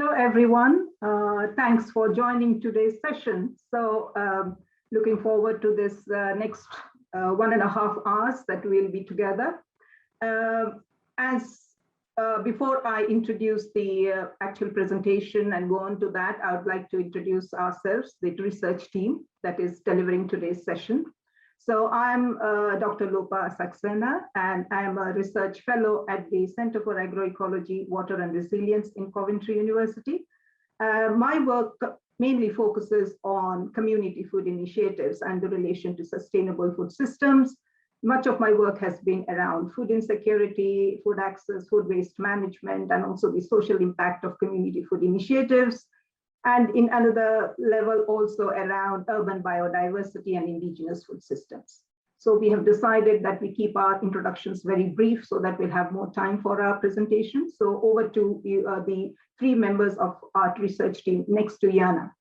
Hello, everyone. Thanks for joining today's session. So looking forward to this next 1.5 hours that we'll be together. Before I introduce the actual presentation and go on to that, I would like to introduce ourselves, the research team that is delivering today's session. So I'm Dr. Lopa Saxena, and I'm a research fellow at the Center for Agroecology, Water and Resilience in Coventry University. My work mainly focuses on community food initiatives and the relation to sustainable food systems. Much of my work has been around food insecurity, food access, food waste management, and also the social impact of community food initiatives. And in another level, also around urban biodiversity and indigenous food systems. So we have decided that we keep our introductions very brief so that we'll have more time for our presentation. So over to the three members of our research team, next to Jana.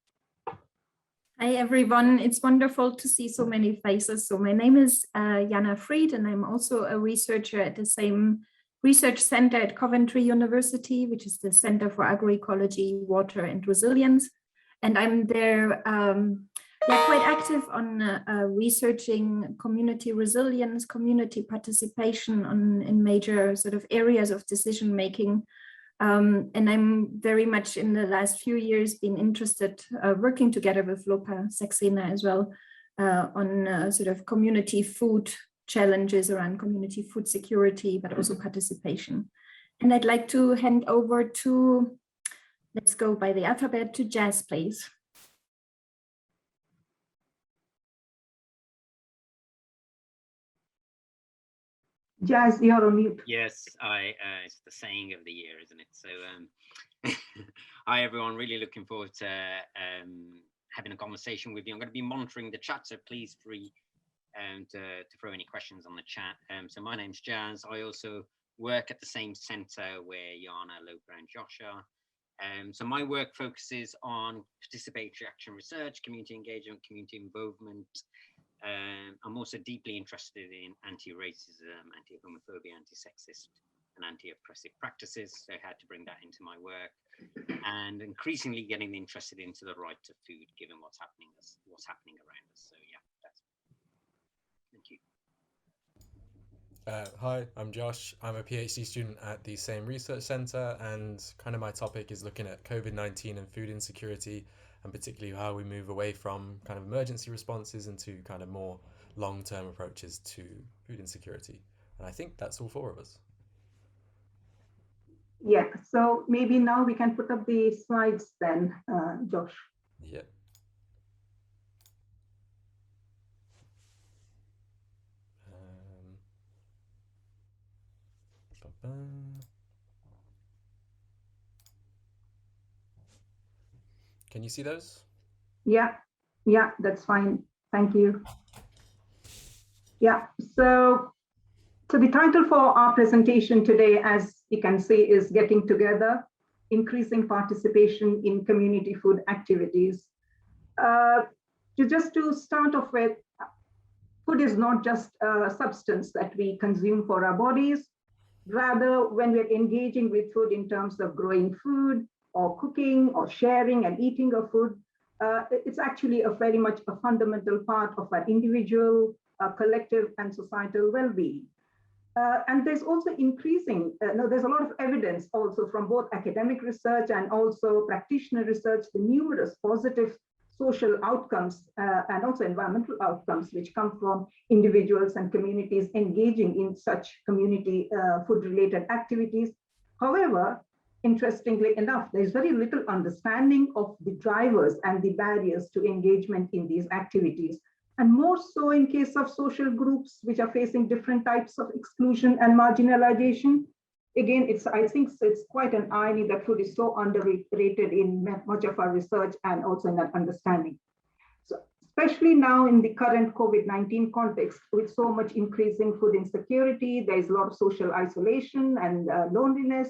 Hi, everyone. It's wonderful to see so many faces. So my name is Jana Fried, and I'm also a researcher at the same research center at Coventry University, which is the Center for Agroecology, Water and Resilience. And I'm there quite active on researching community resilience, community participation in major sort of areas of decision making. And I'm very much in the last few years been interested working together with Lopa Saxena as well on sort of community food challenges around community food security, but also participation. And I'd like to hand over to, let's go by the alphabet, to Jazz, please. Jazz, you're on mute. Yes, it's the saying of the year, isn't it? So, hi everyone, really looking forward to having a conversation with you. I'm going to be monitoring the chat, so please to throw any questions on the chat. So my name's Jazz. I also work at the same center where Jana, Lopa and Josh are. So my work focuses on participatory action research, community engagement, community involvement. I'm also deeply interested in anti-racism, anti-homophobia, anti-sexist and anti-oppressive practices. So I had to bring that into my work, and increasingly getting interested into the right to food, given what's happening around us. So yeah. Thank you. Hi, I'm Josh. I'm a PhD student at the same research centre, and kind of my topic is looking at COVID-19 and food insecurity, and particularly how we move away from kind of emergency responses into kind of more long-term approaches to food insecurity. And I think that's all four of us. Yeah, so maybe now we can put up the slides then, Josh. Yeah. Can you see those? Yeah, that's fine. Thank you. Yeah, so the title for our presentation today, as you can see, is Getting Together, Increasing Participation in Community Food Activities. Just to start off with, food is not just a substance that we consume for our bodies. Rather, when we're engaging with food in terms of growing food or cooking or sharing and eating of food, it's actually a very much a fundamental part of our individual, collective and societal well-being. And there's also there's a lot of evidence also from both academic research and also practitioner research, the numerous positive social outcomes and also environmental outcomes which come from individuals and communities engaging in such community food-related activities. However, interestingly enough, there's very little understanding of the drivers and the barriers to engagement in these activities. And more so in case of social groups which are facing different types of exclusion and marginalization. Again, I think it's quite an irony that food is so underrated in much of our research and also in that understanding. So especially now in the current COVID-19 context, with so much increasing food insecurity, there's a lot of social isolation and loneliness,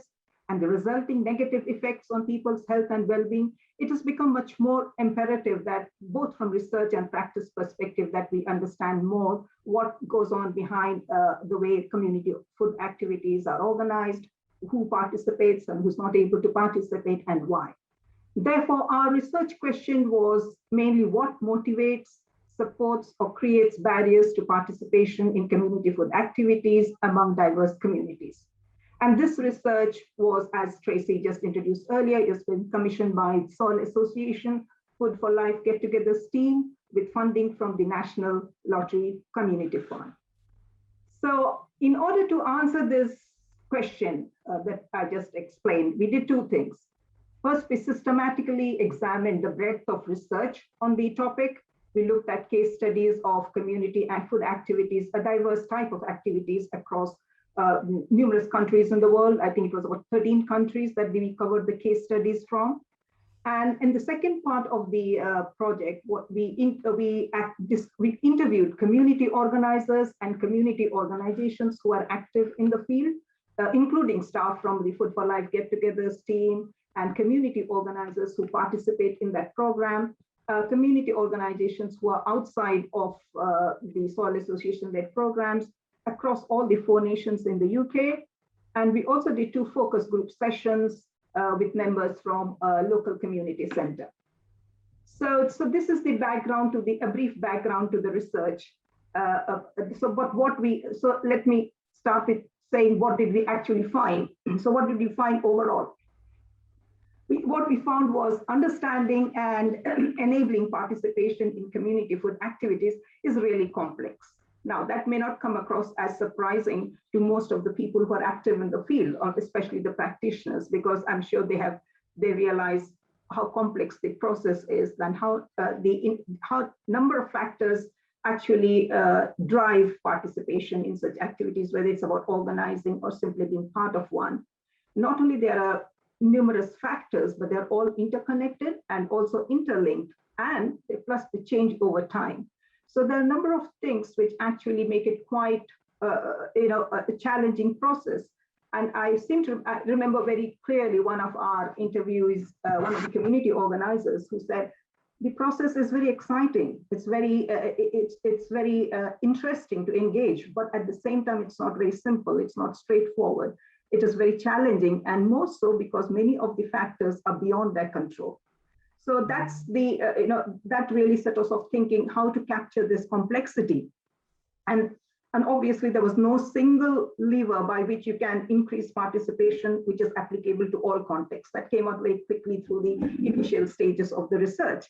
and the resulting negative effects on people's health and well-being. It has become much more imperative that both from research and practice perspective that we understand more what goes on behind the way community food activities are organized, who participates and who's not able to participate and why. Therefore, our research question was mainly what motivates, supports, or creates barriers to participation in community food activities among diverse communities. And this research was, as Tracy just introduced earlier, is been commissioned by Soil Association Food for Life Get-Togethers team with funding from the National Lottery Community Fund. So in order to answer this question that I just explained, we did two things. First, we systematically examined the breadth of research on the topic. We looked at case studies of community and food activities, a diverse type of activities across numerous countries in the world. I think it was about 13 countries that we covered the case studies from. And in the second part of the project, what we interviewed community organizers and community organizations who are active in the field, including staff from the Food for Life Get-Togethers team and community organizers who participate in that program, community organizations who are outside of the Soil Association-led programs across all the 4 nations in the UK. And we also did 2 focus group sessions with members from a local community center. So this is the background to a brief background to the research. So let me start with saying what did we actually find. So what did we find overall? What we found was understanding and enabling participation in community food activities is really complex. Now, that may not come across as surprising to most of the people who are active in the field, or especially the practitioners, because I'm sure they realize how complex the process is and how number of factors actually drive participation in such activities, whether it's about organizing or simply being part of one. Not only there are numerous factors, but they're all interconnected and also interlinked, and plus the change over time. So there are a number of things which actually make it quite, a challenging process. And I seem to remember very clearly one of our interviewees, one of the community organizers, who said the process is very exciting. It's very, interesting to engage, but at the same time, it's not very simple. It's not straightforward. It is very challenging, and more so because many of the factors are beyond their control. So that's the, that really set us off thinking how to capture this complexity. And obviously there was no single lever by which you can increase participation, which is applicable to all contexts. That came out very quickly through the initial stages of the research.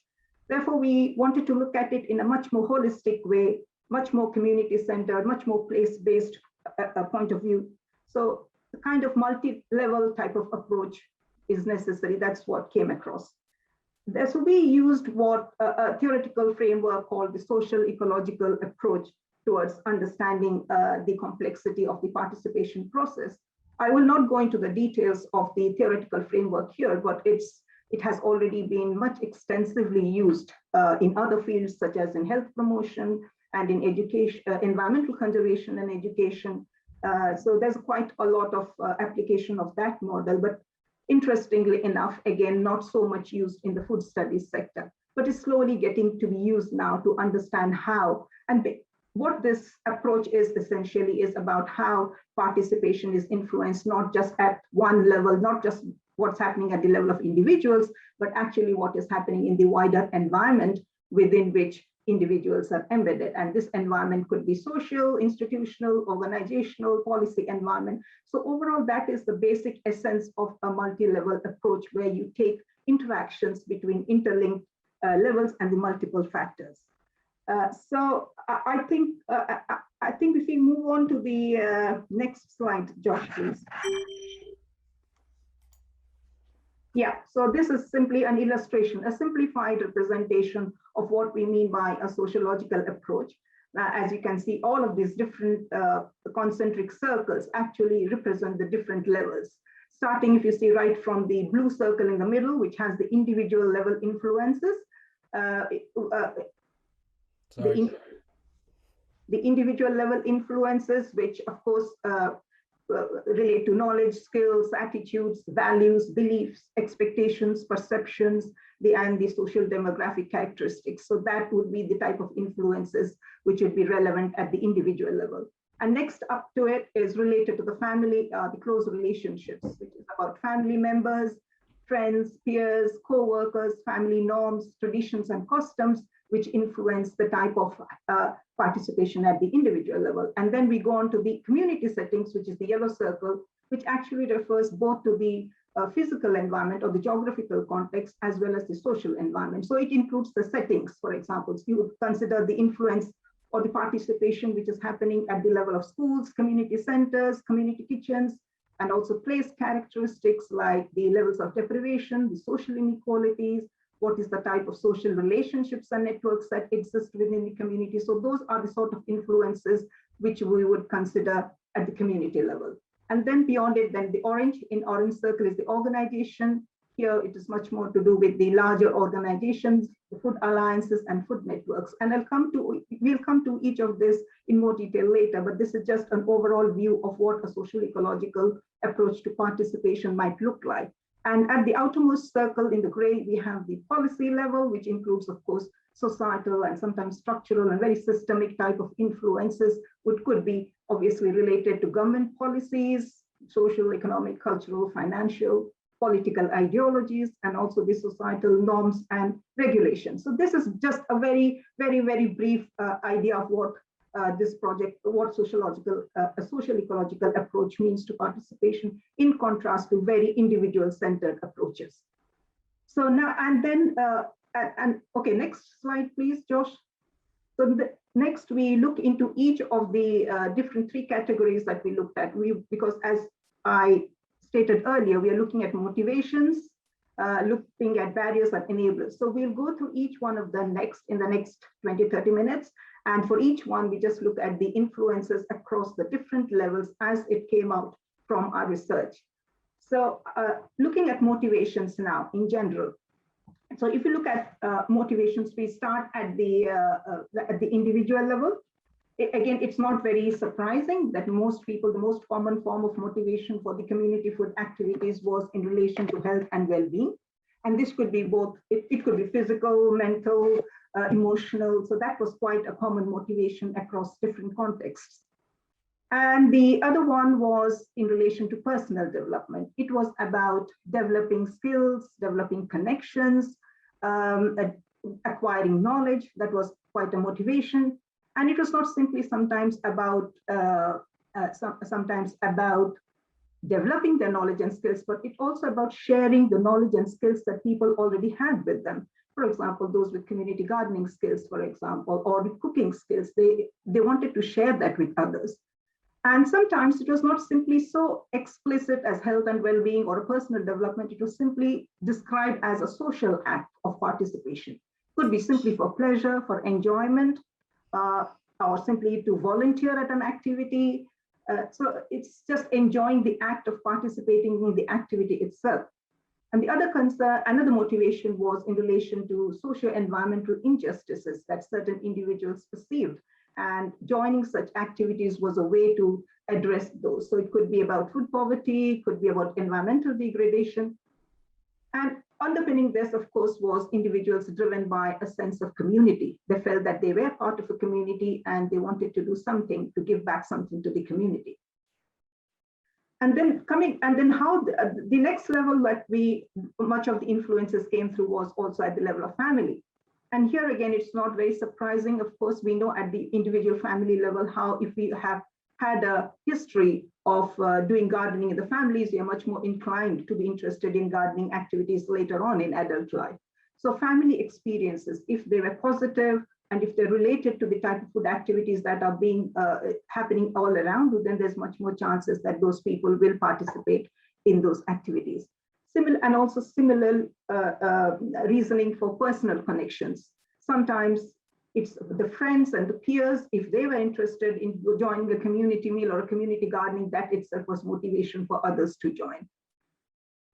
Therefore, we wanted to look at it in a much more holistic way, much more community-centered, much more place-based point of view. So the kind of multi-level type of approach is necessary. That's what came across. So we used a theoretical framework called the social ecological approach towards understanding the complexity of the participation process. I will not go into the details of the theoretical framework here, but it has already been much extensively used in other fields, such as in health promotion and in education, environmental conservation and education. So there's quite a lot of application of that model, but interestingly enough, again, not so much used in the food studies sector, but it's slowly getting to be used now to understand how, and what this approach is essentially is about how participation is influenced, not just at one level, not just what's happening at the level of individuals, but actually what is happening in the wider environment within which individuals are embedded. And this environment could be social, institutional, organizational, policy environment. So overall, that is the basic essence of a multi-level approach where you take interactions between interlinked levels and the multiple factors. So I think if we move on to the next slide, Josh, please. Yeah, so this is simply an illustration, a simplified representation of what we mean by a sociological approach. As you can see, all of these different concentric circles actually represent the different levels. Starting, if you see right from the blue circle in the middle, which has the individual level influences, the individual level influences, which of course relate to knowledge, skills, attitudes, values, beliefs, expectations, perceptions, and the social demographic characteristics. So that would be the type of influences which would be relevant at the individual level. And next up to it is related to the family, the close relationships, which is about family members, friends, peers, co-workers, family norms, traditions, and customs, which influence the type of participation at the individual level. And then we go on to the community settings, which is the yellow circle, which actually refers both to the physical environment or the geographical context, as well as the social environment. So it includes the settings, for example. So you would consider the influence or the participation which is happening at the level of schools, community centers, community kitchens, and also place characteristics like the levels of deprivation, the social inequalities, what is the type of social relationships and networks that exist within the community. So those are the sort of influences which we would consider at the community level. And then beyond it, then the orange circle is the organization. Here it is much more to do with the larger organizations, the food alliances and food networks. And we'll come to each of this in more detail later, but this is just an overall view of what a social ecological approach to participation might look like. And at the outermost circle in the gray, we have the policy level, which includes, of course, societal and sometimes structural and very systemic type of influences, which could be obviously related to government policies, social, economic, cultural, financial, political ideologies, and also the societal norms and regulations. So this is just a very, very, very brief idea of what this project, what a social ecological approach means to participation, in contrast to very individual-centered approaches. So now, and then, okay, next slide, please, Josh. So next, we look into each of the different three categories that we looked at. Because as I stated earlier, we are looking at motivations, looking at barriers and enablers. So we'll go through each one of them in the next 20, 30 minutes. And for each one, we just look at the influences across the different levels as it came out from our research. So looking at motivations now in general. So if you look at motivations, we start at the individual level. Again, it's not very surprising that most people, the most common form of motivation for the community food activities was in relation to health and well-being. And this could be both, it could be physical, mental, emotional. So that was quite a common motivation across different contexts. And the other one was in relation to personal development. It was about developing skills, developing connections, acquiring knowledge. That was quite a motivation. And it was not simply sometimes about developing their knowledge and skills, but it's also about sharing the knowledge and skills that people already had with them. For example, those with community gardening skills, for example, or with cooking skills, they wanted to share that with others. And sometimes it was not simply so explicit as health and well-being or a personal development. It was simply described as a social act of participation. It could be simply for pleasure, for enjoyment, or simply to volunteer at an activity. So it's just enjoying the act of participating in the activity itself. And the other concern, another motivation was in relation to socio-environmental injustices that certain individuals perceived. And joining such activities was a way to address those. So it could be about food poverty, could be about environmental degradation. And underpinning this, of course, was individuals driven by a sense of community. They felt that they were part of a community and they wanted to do something, to give back something to the community. And then how the next level that much of the influences came through was also at the level of family. And here again, it's not very surprising. Of course, we know at the individual family level how if we have had a history of doing gardening in the families, we are much more inclined to be interested in gardening activities later on in adult life. So family experiences, if they were positive and if they're related to the type of food activities that are being happening all around you, then there's much more chances that those people will participate in those activities. And also similar reasoning for personal connections. Sometimes it's the friends and the peers, if they were interested in joining a community meal or a community gardening, that itself was motivation for others to join.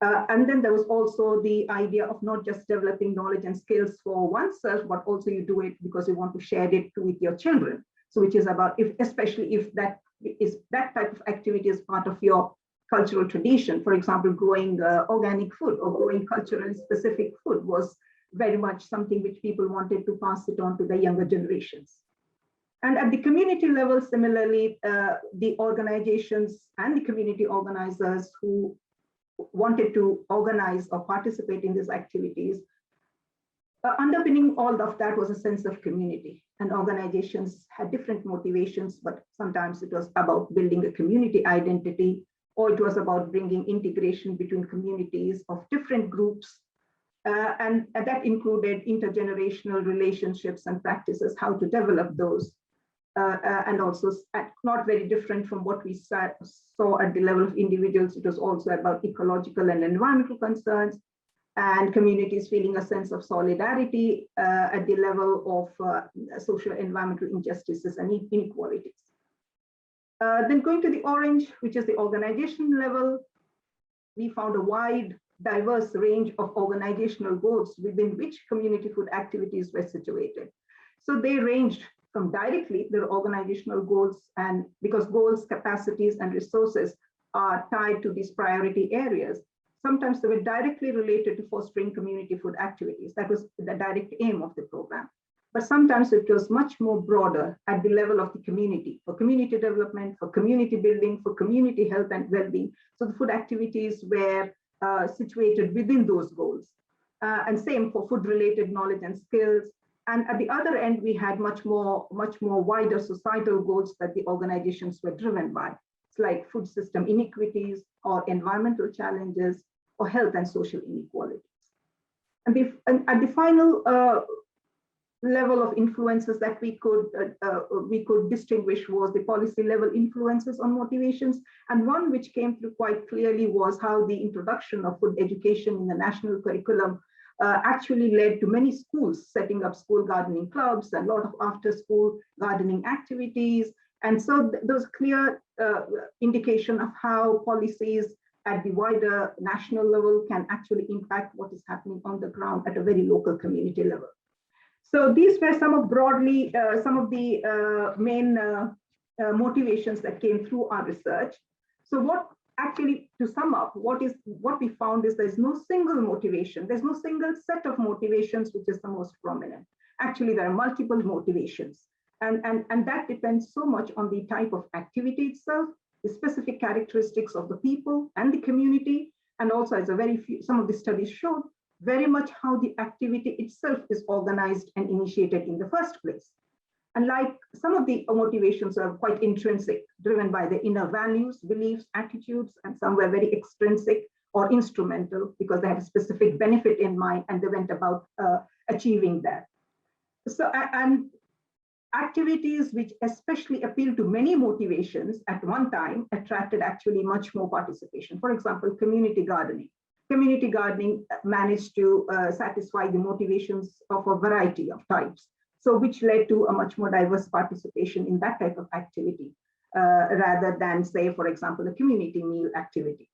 And then there was also the idea of not just developing knowledge and skills for oneself, but also you do it because you want to share it with your children. So which is about, especially if that type of activity is part of your cultural tradition. For example, growing organic food or growing culturally specific food was very much something which people wanted to pass it on to the younger generations. And at the community level, similarly, the organizations and the community organizers who wanted to organize or participate in these activities, underpinning all of that was a sense of community. And organizations had different motivations, but sometimes it was about building a community identity, or it was about bringing integration between communities of different groups. And that included intergenerational relationships and practices, how to develop those. And also not very different from what we saw at the level of individuals. It was also about ecological and environmental concerns, and communities feeling a sense of solidarity at the level of social environmental injustices and inequalities. Then going to the orange, which is the organization level, we found a wide, diverse range of organizational goals within which community food activities were situated. So they ranged from directly their organizational goals, and because goals, capacities, and resources are tied to these priority areas, sometimes they were directly related to fostering community food activities. That was the direct aim of the program. But sometimes it was much more broader at the level of the community, for community development, for community building, for community health and well-being. So the food activities were situated within those goals. And same for food-related knowledge and skills. And at the other end, we had much more wider societal goals that the organizations were driven by. It's like food system inequities or environmental challenges or health and social inequalities. And at the final level of influences that we could distinguish was the policy level influences on motivations. And one which came through quite clearly was how the introduction of food education in the national curriculum actually led to many schools setting up school gardening clubs and a lot of after-school gardening activities. And so those clear indication of how policies at the wider national level can actually impact what is happening on the ground at a very local community level. So these were some of the main motivations that came through our research. So what actually, to sum up, what we found is there's no single motivation, there's no single set of motivations which is the most prominent. Actually, there are multiple motivations. And that depends so much on the type of activity itself, the specific characteristics of the people and the community, and also, as some of the studies showed, very much how the activity itself is organized and initiated in the first place. And like some of the motivations are quite intrinsic, driven by the inner values, beliefs, attitudes, and some were very extrinsic or instrumental because they had a specific benefit in mind and they went about achieving that. So, and activities which especially appeal to many motivations at one time attracted actually much more participation. For example, community gardening. Community gardening managed to satisfy the motivations of a variety of types. So which led to a much more diverse participation in that type of activity, rather than, say, for example, a community meal activity.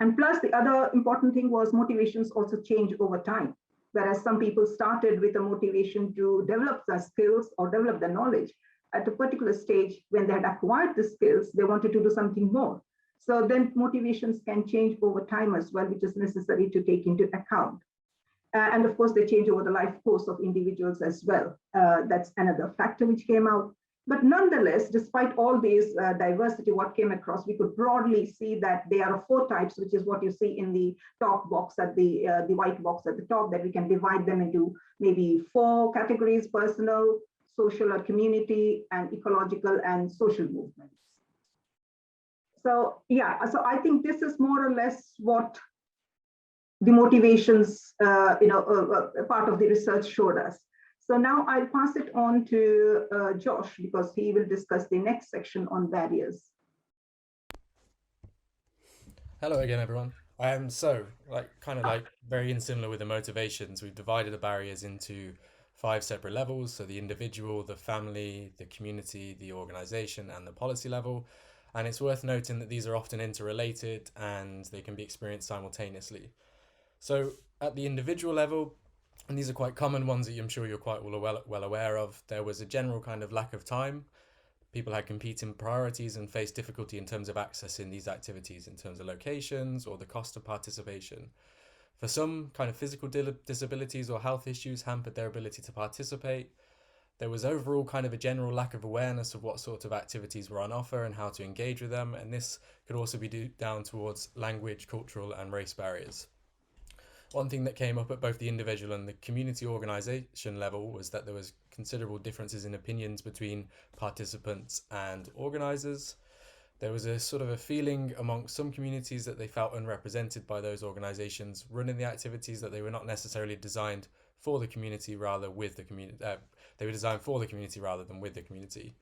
And plus, the other important thing was motivations also change over time. Whereas some people started with a motivation to develop their skills or develop their knowledge, at a particular stage, when they had acquired the skills, they wanted to do something more. So then motivations can change over time as well, which is necessary to take into account. And of course, they change over the life course of individuals as well. That's another factor which came out. But nonetheless, despite all these diversity, what came across, we could broadly see that there are 4 types, which is what you see in the top box at the white box at the top, that we can divide them into maybe 4 categories: personal, social or community, and ecological and social movements. So yeah, so I think this is more or less what the motivations, part of the research showed us. So now I'll pass it on to Josh, because he will discuss the next section on barriers. Hello again, everyone. So, very similar with the motivations, we've divided the barriers into 5 separate levels. So the individual, the family, the community, the organization, and the policy level. And it's worth noting that these are often interrelated and they can be experienced simultaneously. So at the individual level, and these are quite common ones that I'm sure you're quite well aware of, there was a general kind of lack of time. People had competing priorities and faced difficulty in terms of accessing these activities, in terms of locations or the cost of participation. For some, kind of physical disabilities or health issues hampered their ability to participate. There was overall kind of a general lack of awareness of what sort of activities were on offer and how to engage with them, and this could also be down towards language, cultural and race barriers. One thing that came up at both the individual and the community organisation level was that there was considerable differences in opinions between participants and organisers. There was a sort of a feeling amongst some communities that they felt unrepresented by those organisations running the activities, that they were not necessarily designed for the community, rather with the community. They were designed for the community rather than with the community.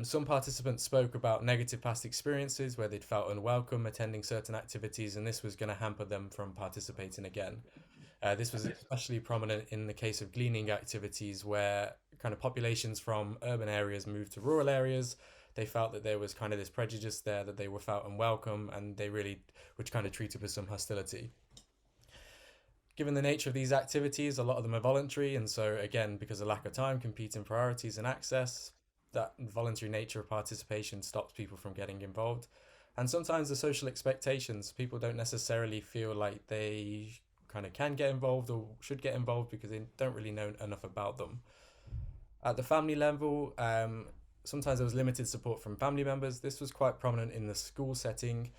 Some participants spoke about negative past experiences where they'd felt unwelcome attending certain activities, and this was going to hamper them from participating again. This was especially prominent in the case of gleaning activities where kind of populations from urban areas moved to rural areas. They felt that there was kind of this prejudice there, that they were felt unwelcome, and they really were kind of treated with some hostility. Given the nature of these activities, a lot of them are voluntary, and so again, because of lack of time, competing priorities and access, that voluntary nature of participation stops people from getting involved. And sometimes the social expectations, people don't necessarily feel like they kind of can get involved or should get involved because they don't really know enough about them. At the family level, sometimes there was limited support from family members. This was quite prominent in the school setting.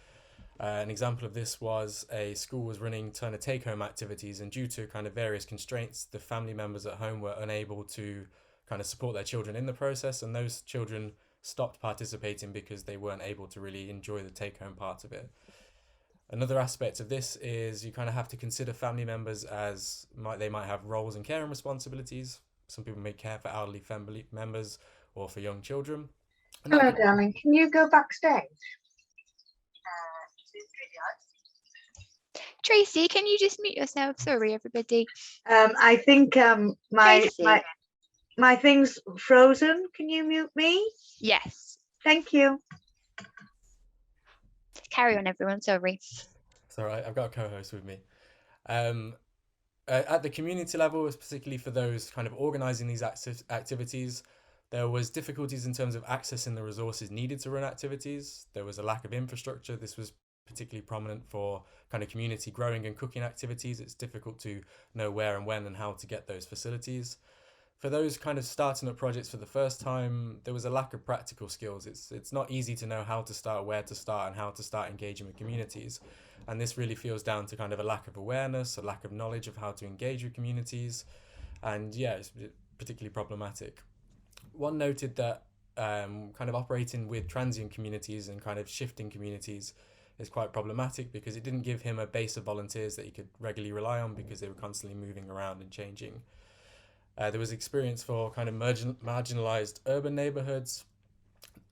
An example of this was a school was running kind of take-home activities, and due to kind of various constraints, the family members at home were unable to kind of support their children in the process, and those children stopped participating because they weren't able to really enjoy the take-home part of it. Another aspect of this is you kind of have to consider family members as they might have roles and care and responsibilities. Some people may care for elderly family members or for young children. Hello, darling. Can you go backstage? Tracy, can you just mute yourself? Sorry, everybody. I think Tracy. my thing's frozen. Can you mute me? Yes. Thank you. Carry on, everyone. Sorry. It's all right. I've got a co-host with me. At the community level, particularly for those kind of organising these activities, there was difficulties in terms of accessing the resources needed to run activities. There was a lack of infrastructure. This was particularly prominent for kind of community growing and cooking activities. It's difficult to know where and when and how to get those facilities. For those kind of starting up projects for the first time, there was a lack of practical skills. It's not easy to know how to start, where to start, and how to start engaging with communities. And this really feels down to kind of a lack of awareness, a lack of knowledge of how to engage with communities. And yeah, it's particularly problematic. One noted that kind of operating with transient communities and kind of shifting communities is quite problematic because it didn't give him a base of volunteers that he could regularly rely on because they were constantly moving around and changing. There was experience for kind of marginalized urban neighborhoods,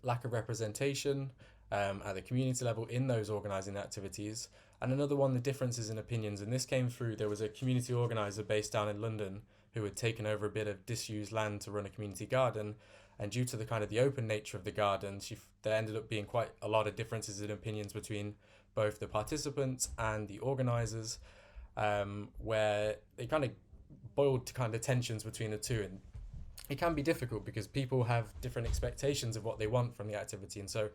lack of representation at the community level in those organizing activities. And another one, the differences in opinions. And this came through, there was a community organizer based down in London who had taken over a bit of disused land to run a community garden. And due to the kind of the open nature of the garden, there ended up being quite a lot of differences in opinions between both the participants and the organisers, where they kind of boiled to kind of tensions between the two. And it can be difficult because people have different expectations of what they want from the activity. And so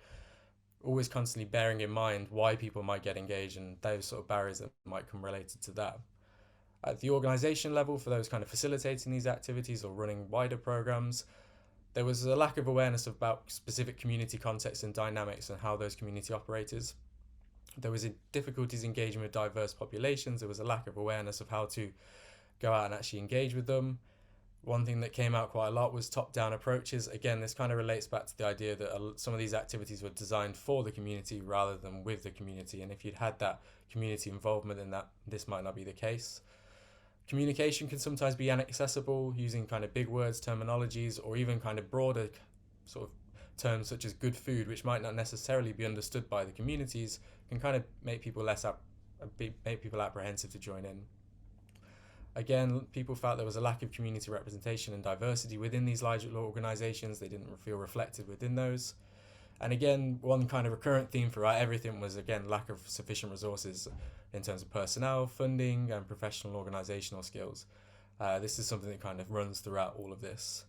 always constantly bearing in mind why people might get engaged and those sort of barriers that might come related to that. At the organisation level, for those kind of facilitating these activities or running wider programmes, there was a lack of awareness about specific community contexts and dynamics and how those community operators. There was difficulties engaging with diverse populations. There was a lack of awareness of how to go out and actually engage with them. One thing that came out quite a lot was top-down approaches. Again, this kind of relates back to the idea that some of these activities were designed for the community rather than with the community. And if you'd had that community involvement, then this might not be the case. Communication can sometimes be inaccessible, using kind of big words, terminologies, or even kind of broader sort of terms such as good food, which might not necessarily be understood by the communities, can kind of make people apprehensive to join in. Again, people felt there was a lack of community representation and diversity within these larger organisations. They didn't feel reflected within those. And again, one kind of recurrent theme throughout everything was, again, lack of sufficient resources in terms of personnel, funding, and professional organisational skills. This is something that kind of runs throughout all of this.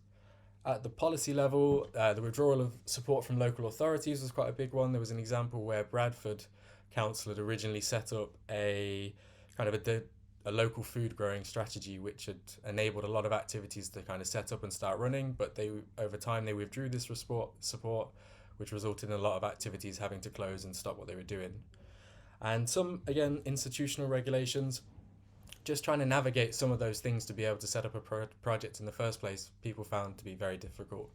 At the policy level, the withdrawal of support from local authorities was quite a big one. There was an example where Bradford Council had originally set up a kind of a a local food growing strategy which had enabled a lot of activities to kind of set up and start running, but over time they withdrew this support, which resulted in a lot of activities having to close and stop what they were doing. And some, again, institutional regulations, just trying to navigate some of those things to be able to set up a project in the first place, people found to be very difficult.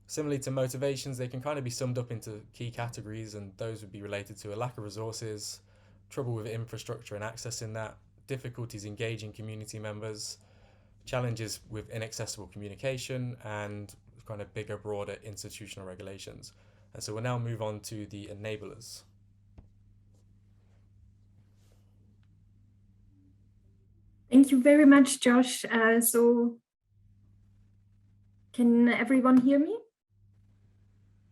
Similarly to motivations, they can kind of be summed up into key categories, and those would be related to a lack of resources, trouble with infrastructure and accessing that, difficulties engaging community members, challenges with inaccessible communication, and kind of bigger, broader institutional regulations. And so we'll now move on to the enablers. Thank you very much, Josh. So can everyone hear me?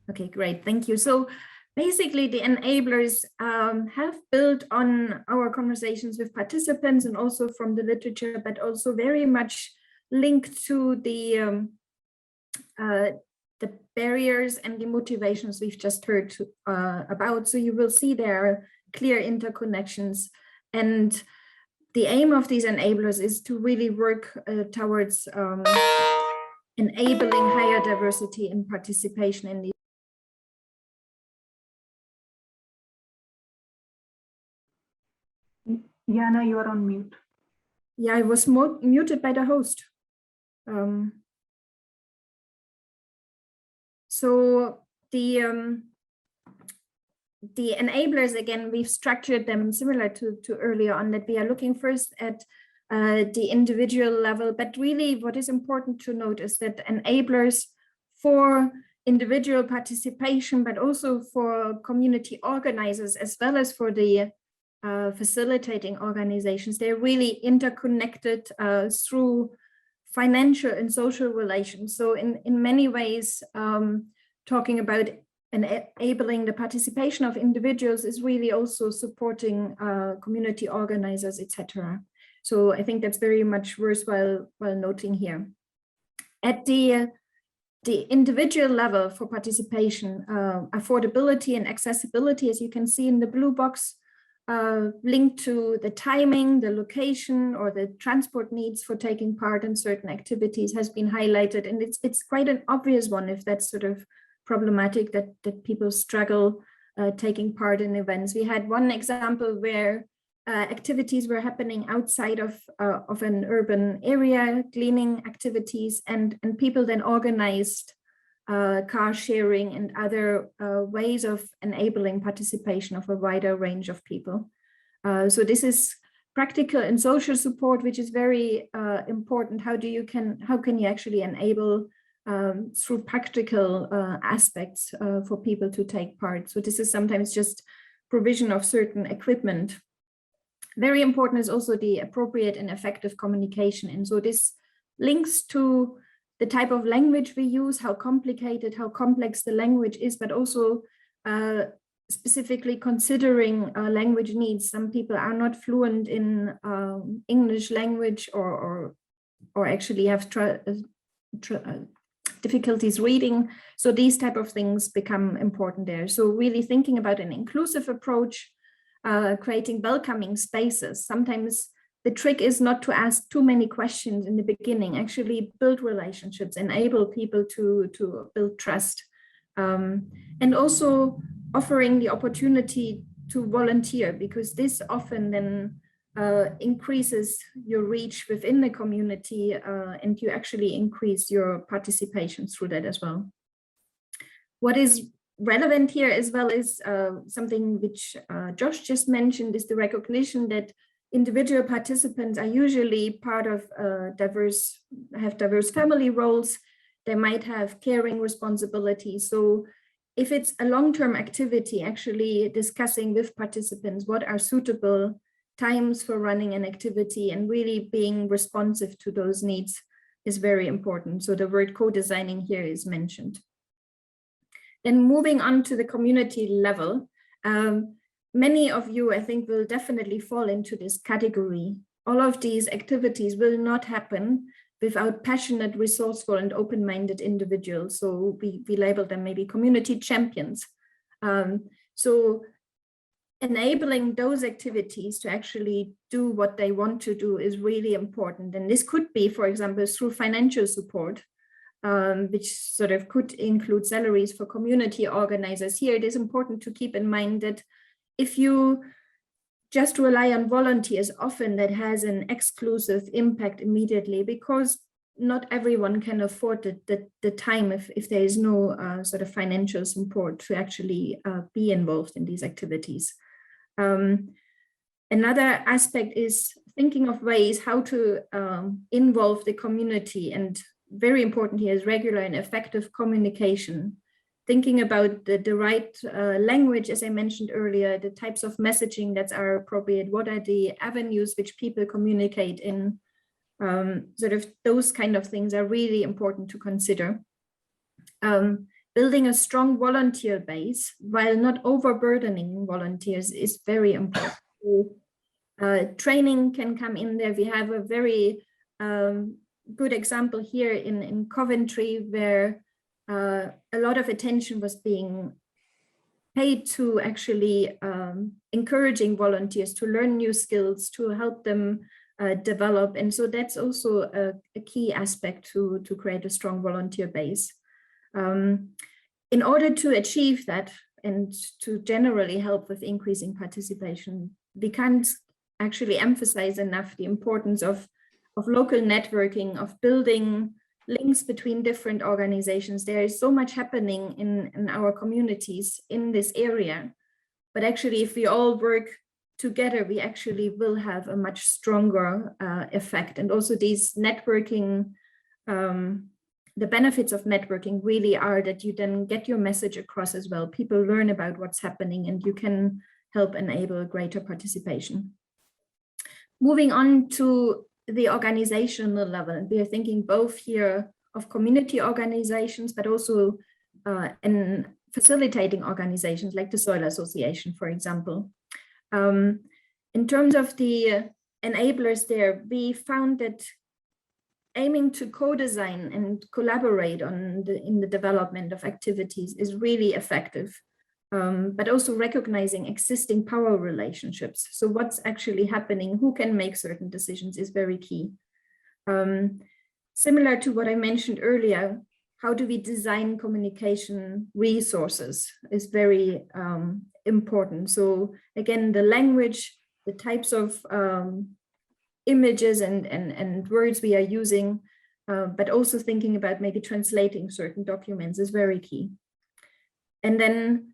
Okay, great, thank you. So basically the enablers have built on our conversations with participants and also from the literature, but also very much linked to the barriers and the motivations we've just heard about. So you will see there are clear interconnections, and the aim of these enablers is to really work towards enabling higher diversity and participation in these. Jana, you are on mute. Yeah, I was muted by the host. So the enablers, again, we've structured them similar to earlier on, that we are looking first at the individual level, but really what is important to note is that enablers for individual participation, but also for community organizers, as well as for the facilitating organizations, they're really interconnected through financial and social relations. So in many ways, talking about enabling the participation of individuals is really also supporting community organizers, etc. So I think that's very much worthwhile noting here. At the individual level for participation, affordability and accessibility, as you can see in the blue box, linked to the timing, the location, or the transport needs for taking part in certain activities has been highlighted. And it's quite an obvious one if that's sort of problematic, that people struggle taking part in events. We had one example where activities were happening outside of an urban area, cleaning activities, and people then organized car sharing and other ways of enabling participation of a wider range of people. So this is practical and social support, which is very important. How can you actually enable through practical aspects for people to take part? So this is sometimes just provision of certain equipment. Very important is also the appropriate and effective communication. And so this links to the type of language we use, how complicated, how complex the language is, but also specifically considering language needs. Some people are not fluent in English language or actually have difficulties reading. So these type of things become important there. So really thinking about an inclusive approach, creating welcoming spaces. Sometimes the trick is not to ask too many questions in the beginning, actually build relationships, enable people to build trust. And also offering the opportunity to volunteer, because this often then increases your reach within the community and you actually increase your participation through that as well. What is relevant here as well is something which Josh just mentioned, is the recognition that individual participants are usually part of diverse family roles. They might have caring responsibilities. So if it's a long-term activity, actually discussing with participants what are suitable times for running an activity and really being responsive to those needs is very important. So the word co-designing here is mentioned. Then moving on to the community level, many of you, I think, will definitely fall into this category. All of these activities will not happen without passionate, resourceful, and open-minded individuals. So we label them maybe community champions. So enabling those activities to actually do what they want to do is really important. And this could be, for example, through financial support, which sort of could include salaries for community organizers. Here, it is important to keep in mind that if you just rely on volunteers, often that has an exclusive impact immediately, because not everyone can afford the time if there is no sort of financial support to actually be involved in these activities. Another aspect is thinking of ways how to involve the community, and very important here is regular and effective communication. Thinking about the right language, as I mentioned earlier, the types of messaging that are appropriate, what are the avenues which people communicate in, sort of those kind of things are really important to consider. Building a strong volunteer base while not overburdening volunteers is very important. Training can come in there. We have a very good example here in Coventry, where a lot of attention was being paid to actually encouraging volunteers to learn new skills, to help them develop. And so that's also a key aspect to create a strong volunteer base. In order to achieve that and to generally help with increasing participation, we can't actually emphasize enough the importance of local networking, of building links between different organizations. There is so much happening in our communities in this area, but actually if we all work together, we actually will have a much stronger effect. And also these networking, the benefits of networking really are that you then get your message across as well. People learn about what's happening and you can help enable greater participation. Moving on to the organizational level, and we are thinking both here of community organizations, but also in facilitating organizations like the Soil Association, for example. In terms of the enablers there, we found that aiming to co-design and collaborate in the development of activities is really effective, but also recognizing existing power relationships. So what's actually happening, who can make certain decisions is very key. Similar to what I mentioned earlier, how do we design communication resources is very important. So again, the language, the types of images and words we are using, but also thinking about maybe translating certain documents is very key. And then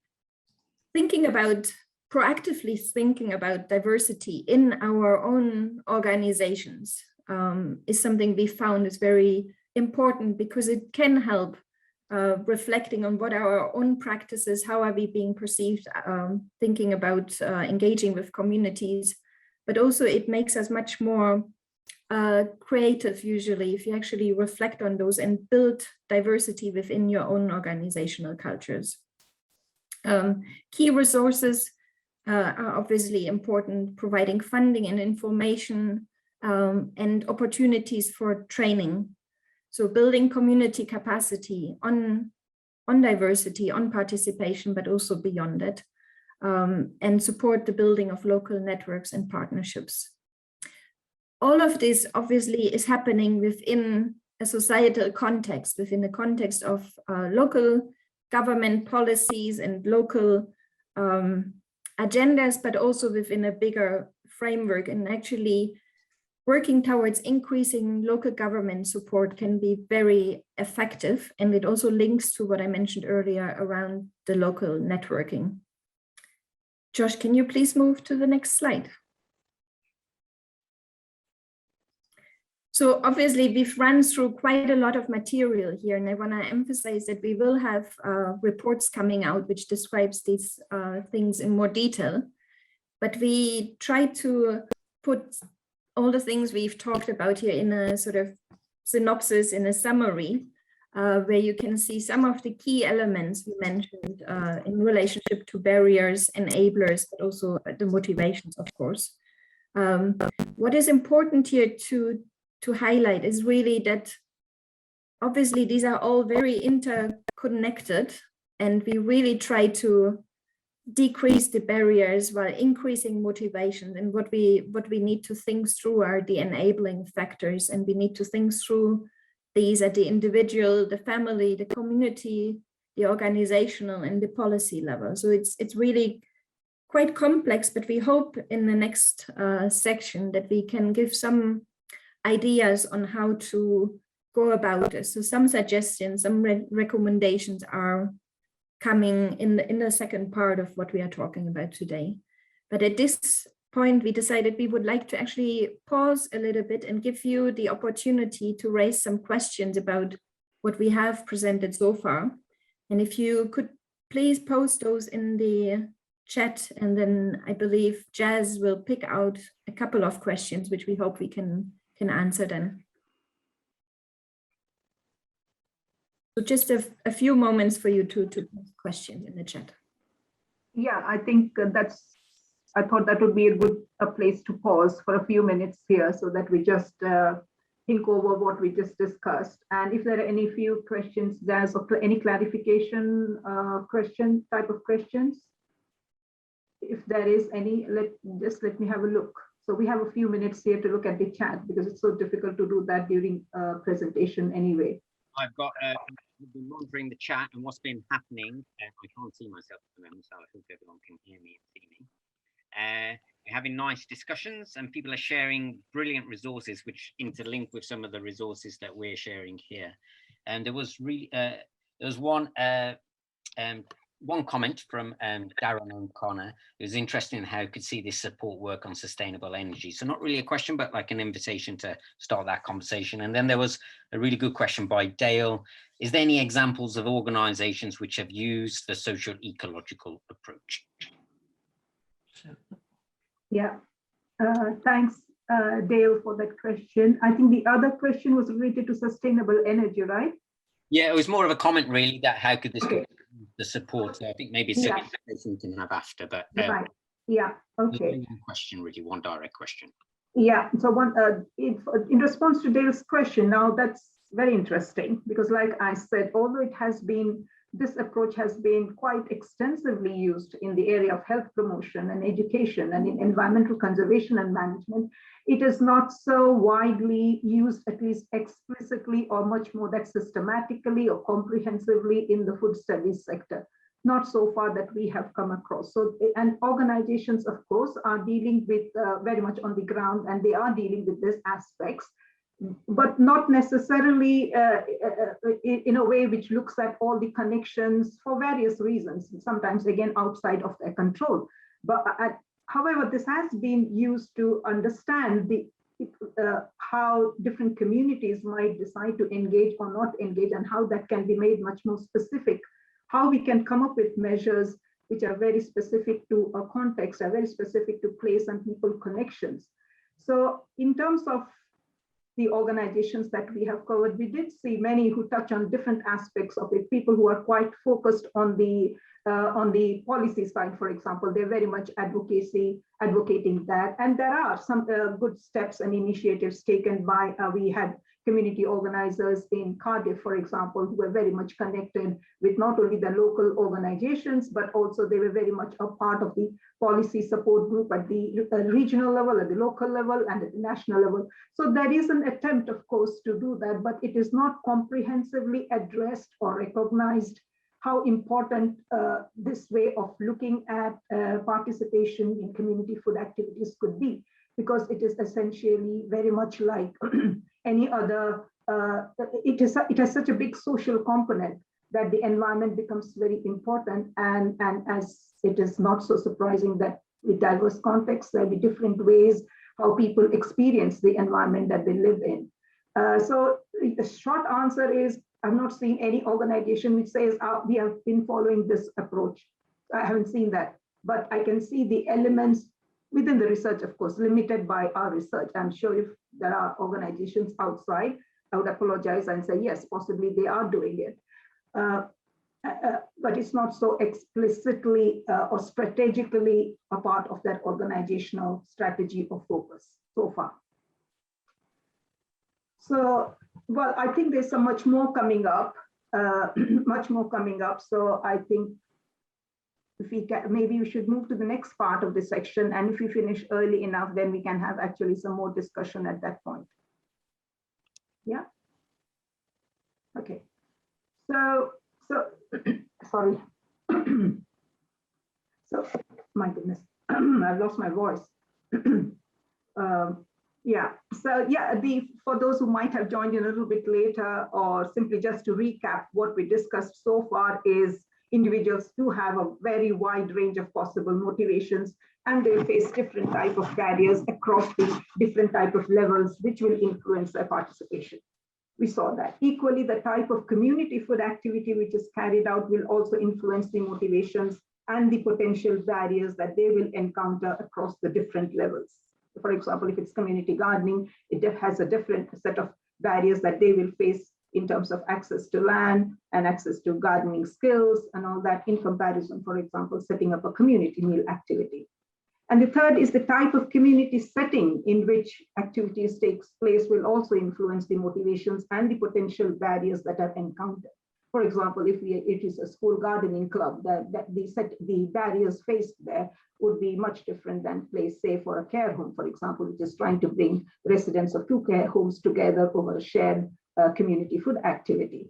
proactively thinking about diversity in our own organizations is something we found is very important, because it can help reflecting on what are our own practices, how are we being perceived, thinking about engaging with communities, but also it makes us much more creative usually if you actually reflect on those and build diversity within your own organizational cultures. Key resources are obviously important, providing funding and information and opportunities for training. So building community capacity on diversity, on participation, but also beyond it, and support the building of local networks and partnerships. All of this obviously is happening within a societal context, within the context of local government policies and local agendas, but also within a bigger framework. And actually working towards increasing local government support can be very effective. And it also links to what I mentioned earlier around the local networking. Josh, can you please move to the next slide? So obviously we've run through quite a lot of material here, and I want to emphasize that we will have reports coming out which describes these things in more detail, but we try to put all the things we've talked about here in a sort of synopsis, in a summary, where you can see some of the key elements we mentioned in relationship to barriers, enablers, but also the motivations, of course. What is important here to highlight is really that obviously these are all very interconnected, and we really try to decrease the barriers while increasing motivation. And what we need to think through are the enabling factors, and we need to think through these at the individual, the family, the community, the organizational, and the policy level. So it's really quite complex, but we hope in the next section that we can give some ideas on how to go about this. So some suggestions, some recommendations are coming in the second part of what we are talking about today. But at this point, we decided we would like to actually pause a little bit and give you the opportunity to raise some questions about what we have presented so far. And if you could please post those in the chat, and then I believe Jazz will pick out a couple of questions which we hope we can answer then. So just a few moments for you to post questions in the chat. Yeah, I think I thought that would be a place to pause for a few minutes here so that we just think over what we just discussed. And if there are any few questions, Jazz, or any clarification type of questions, if there is any, let me have a look. So we have a few minutes here to look at the chat because it's so difficult to do that during presentation anyway. I've been monitoring the chat and what's been happening. I can't see myself at the moment, so I hope everyone can hear me and see me. We're having nice discussions and people are sharing brilliant resources which interlink with some of the resources that we're sharing here. And there was one comment from Darren O'Connor. It was interesting how you could see this support work on sustainable energy. So not really a question, but like an invitation to start that conversation. And then there was a really good question by Dale. Is there any examples of organizations which have used the social ecological approach? Yeah, thanks, Dale, for that question. I think the other question was related to sustainable energy, right? Yeah, it was more of a comment really, that how could this go the support? So I think maybe it's something we can have after, but right. Yeah, okay. One question really, one direct question. Yeah, so in response to Dale's question, now that's very interesting because like I said, although this approach has been quite extensively used in the area of health promotion and education and in environmental conservation and management, it is not so widely used, at least explicitly or much more that systematically or comprehensively in the food studies sector. Not so far that we have come across. So, and organizations, of course, are dealing with very much on the ground, and they are dealing with these aspects, but not necessarily in a way which looks at all the connections for various reasons, sometimes again outside of their control. But however, this has been used to understand how different communities might decide to engage or not engage, and how that can be made much more specific. How we can come up with measures which are very specific to a context, are very specific to place and people connections. So in terms of the organizations that we have covered, we did see many who touch on different aspects of it, people who are quite focused on the policy side, for example. They're very much advocating that. And there are some good steps and initiatives taken by, we had community organizers in Cardiff, for example, who were very much connected with not only the local organizations, but also they were very much a part of the policy support group at the regional level, at the local level, and at the national level. So there is an attempt, of course, to do that, but it is not comprehensively addressed or recognized how important this way of looking at participation in community food activities could be, because it is essentially very much like any other, it has such a big social component that the environment becomes very important. And as it is not so surprising that with diverse contexts, there'll be different ways how people experience the environment that they live in. So the short answer is, I've not seen any organization which says, we have been following this approach. I haven't seen that, but I can see the elements within the research, of course, limited by our research. I'm sure if there are organizations outside, I would apologize and say, yes, possibly they are doing it. But it's not so explicitly or strategically a part of that organizational strategy or focus so far. So, well, I think there's so much more coming up, much more coming up. So I think if we can, maybe we should move to the next part of the section, and if we finish early enough, then we can have actually some more discussion at that point. Yeah. Okay. So sorry. So my goodness, I've lost my voice. Yeah. So yeah, for those who might have joined in a little bit later, or simply just to recap, what we discussed so far is individuals do have a very wide range of possible motivations, and they face different type of barriers across the different type of levels, which will influence their participation. We saw that. Equally, the type of community food activity which is carried out will also influence the motivations and the potential barriers that they will encounter across the different levels. For example, if it's community gardening, it has a different set of barriers that they will face in terms of access to land and access to gardening skills and all that, in comparison, for example, setting up a community meal activity. And the third is the type of community setting in which activities takes place will also influence the motivations and the potential barriers that are encountered. For example, if it is a school gardening club, the barriers faced there would be much different than place, say, for a care home, for example, which is trying to bring residents of 2 care homes together over a shared community food activity.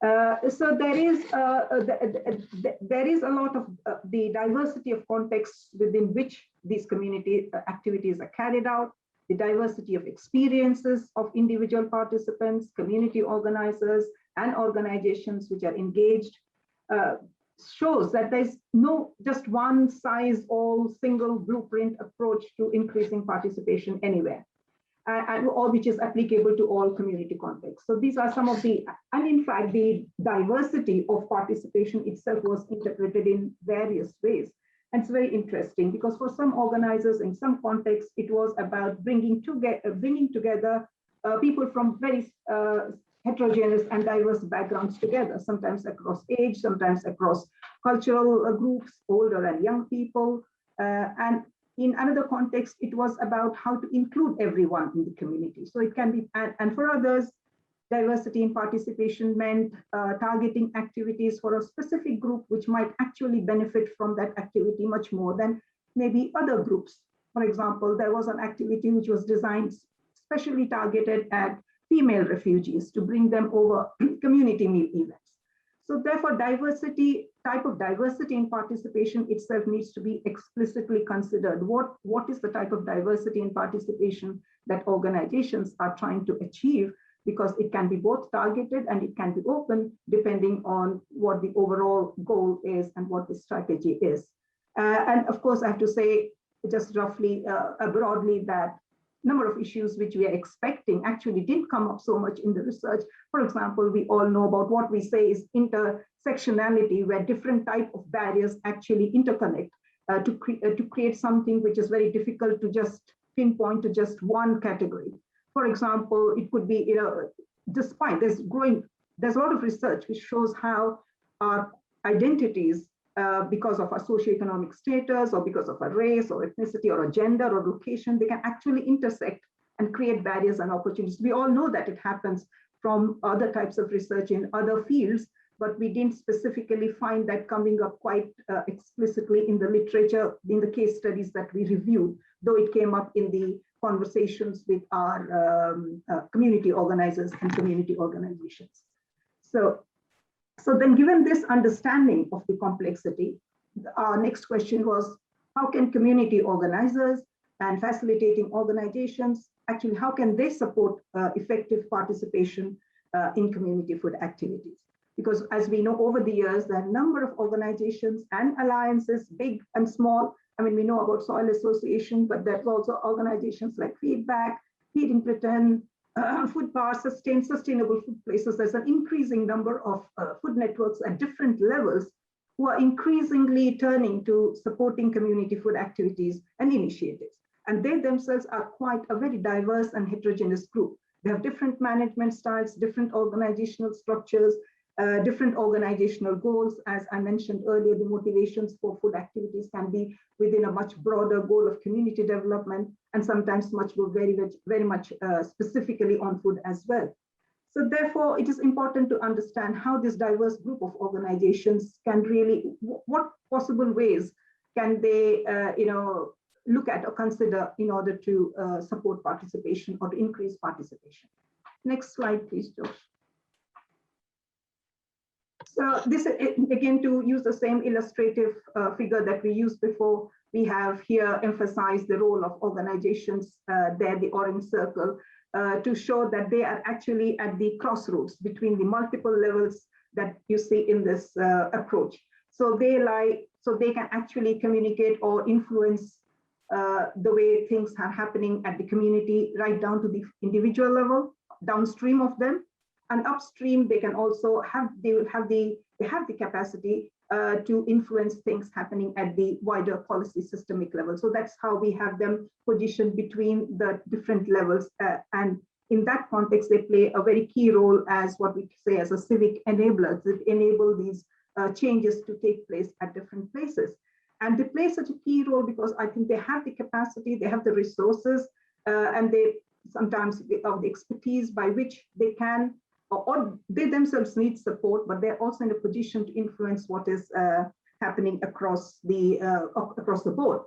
So there is a lot of the diversity of contexts within which these community activities are carried out, the diversity of experiences of individual participants, community organizers, and organizations which are engaged, shows that there's no just one size all single blueprint approach to increasing participation anywhere. Or which is applicable to all community contexts. So these are some of the, and in fact, the diversity of participation itself was interpreted in various ways. And it's very interesting because for some organizers in some contexts, it was about bringing together people from very heterogeneous and diverse backgrounds together, sometimes across age, sometimes across cultural groups, older and young people, and in another context, it was about how to include everyone in the community. So it can be, and for others, diversity in participation meant targeting activities for a specific group, which might actually benefit from that activity much more than maybe other groups. For example, there was an activity which was designed specially targeted at female refugees to bring them over community meal events. So therefore, type of diversity in participation itself needs to be explicitly considered. What is the type of diversity in participation that organizations are trying to achieve? Because it can be both targeted and it can be open depending on what the overall goal is and what the strategy is. And of course, I have to say just roughly broadly that number of issues which we are expecting actually didn't come up so much in the research. For example, we all know about what we say is intersectionality, where different type of barriers actually interconnect to create something which is very difficult to just pinpoint to just one category. For example, it could be, despite there's a lot of research which shows how our identities, because of our socioeconomic status or because of a race or ethnicity or a gender or location, they can actually intersect and create barriers and opportunities. We all know that it happens from other types of research in other fields, but we didn't specifically find that coming up quite explicitly in the literature, in the case studies that we reviewed, though it came up in the conversations with our community organizers and community organizations. So then given this understanding of the complexity, our next question was, how can community organizers and facilitating organizations, actually, how can they support effective participation in community food activities? Because as we know over the years, there are a number of organizations and alliances, big and small. I mean, we know about Soil Association, but there's also organizations like Feedback, Feeding Britain, Food Power, Sustainable Food Places. There's an increasing number of food networks at different levels who are increasingly turning to supporting community food activities and initiatives. And they themselves are quite a very diverse and heterogeneous group. They have different management styles, different organizational structures, different organizational goals. As I mentioned earlier, the motivations for food activities can be within a much broader goal of community development, and sometimes very much specifically on food as well. So therefore, it is important to understand how this diverse group of organizations can really, what possible ways can they, look at or consider in order to support participation or to increase participation. Next slide, please, Josh. So this, again, to use the same illustrative figure that we used before, we have here emphasized the role of organizations there, the orange circle, to show that they are actually at the crossroads between the multiple levels that you see in this approach. So they can actually communicate or influence the way things are happening at the community, right down to the individual level, downstream of them, and upstream they can also have the capacity to influence things happening at the wider policy systemic level. So that's how we have them positioned between the different levels, and in that context they play a very key role as what we say as a civic enabler that enable these changes to take place at different places. And they play such a key role because I think they have the capacity, they have the resources, and they sometimes have the expertise by which they can, or they themselves need support, but they're also in a position to influence what is happening across the board.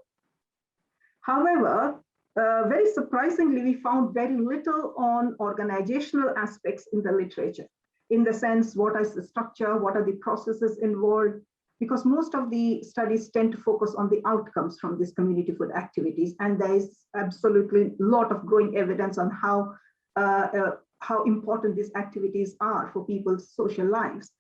However, very surprisingly, we found very little on organizational aspects in the literature, in the sense, what is the structure, what are the processes involved, because most of the studies tend to focus on the outcomes from these community food activities, and there is absolutely a lot of growing evidence on how important these activities are for people's social lives.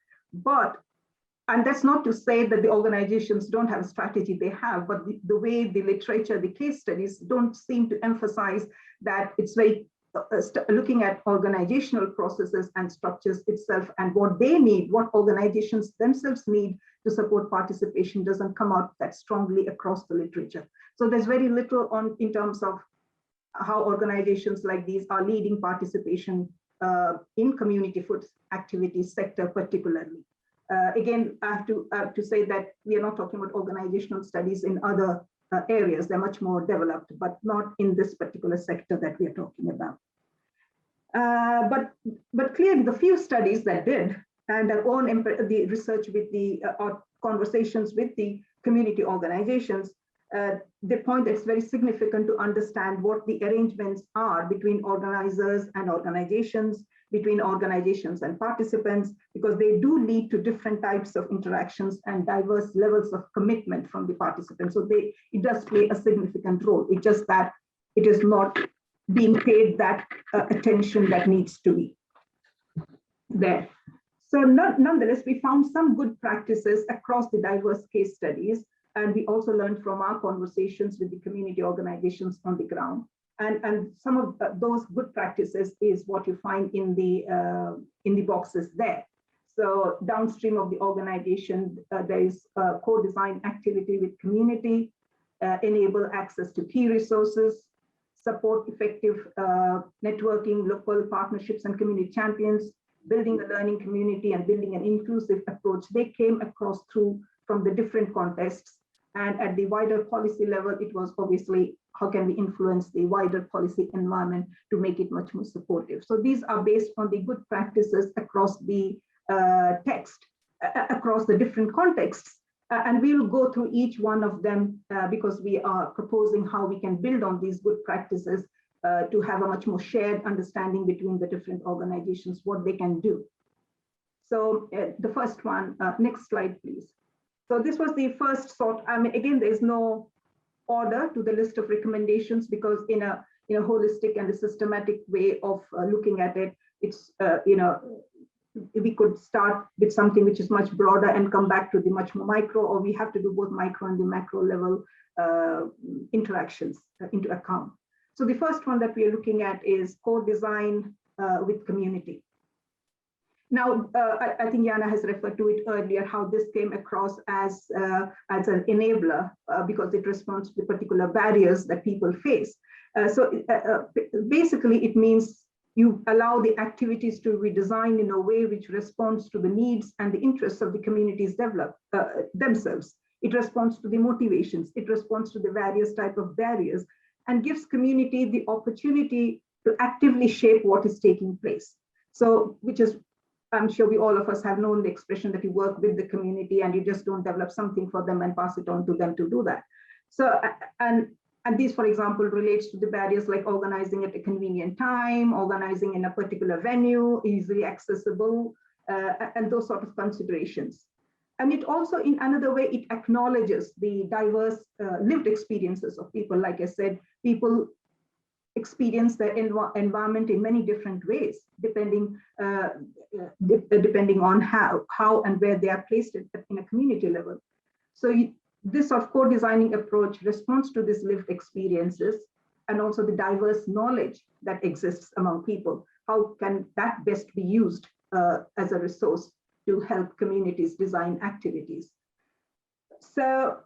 And that's not to say that the organizations don't have a strategy, they have, but the way the literature, the case studies don't seem to emphasize that it's very looking at organizational processes and structures itself, and what they need, what organizations themselves need to support participation doesn't come out that strongly across the literature. So there's very little in terms of how organizations like these are leading participation in community food activities sector particularly. Again, I have to say that we are not talking about organizational studies in other areas. They're much more developed, but not in this particular sector that we are talking about. But clearly the few studies that did, and our own the research with the our conversations with the community organizations, the point that's very significant to understand what the arrangements are between organizers and organizations, between organizations and participants, because they do lead to different types of interactions and diverse levels of commitment from the participants. So it does play a significant role. It's just that it is not being paid that attention that needs to be there. So nonetheless, we found some good practices across the diverse case studies, and we also learned from our conversations with the community organizations on the ground. And some of those good practices is what you find in the boxes there. So downstream of the organization, there is a co-design activity with community, enable access to key resources, support effective networking, local partnerships and community champions, building a learning community and building an inclusive approach. They came across from the different contexts. And at the wider policy level, it was obviously how can we influence the wider policy environment to make it much more supportive. So these are based on the good practices across the text, across the different contexts. And we will go through each one of them because we are proposing how we can build on these good practices to have a much more shared understanding between the different organizations, what they can do. So the first one, next slide, please. So this was the first sort. I mean, again, there's no order to the list of recommendations because in a holistic and a systematic way of looking at it, it's we could start with something which is much broader and come back to the much more micro, or we have to do both micro and the macro level interactions into account. So the first one that we are looking at is co-design with community. Now, I think Jana has referred to it earlier, how this came across as an enabler because it responds to the particular barriers that people face. Basically, it means you allow the activities to be designed in a way which responds to the needs and the interests of the communities themselves. It responds to the motivations. It responds to the various type of barriers and gives community the opportunity to actively shape what is taking place. So, which is, I'm sure all of us have known the expression that you work with the community and you just don't develop something for them and pass it on to them to do that. So, and these, for example, relates to the barriers like organizing at a convenient time, organizing in a particular venue, easily accessible, and those sort of considerations. And it also, in another way, it acknowledges the diverse lived experiences of people. Like I said, people experience the environment in many different ways, depending on how and where they are placed in a community level. So this sort of co-designing approach responds to these lived experiences and also the diverse knowledge that exists among people. How can that best be used as a resource to help communities design activities? So,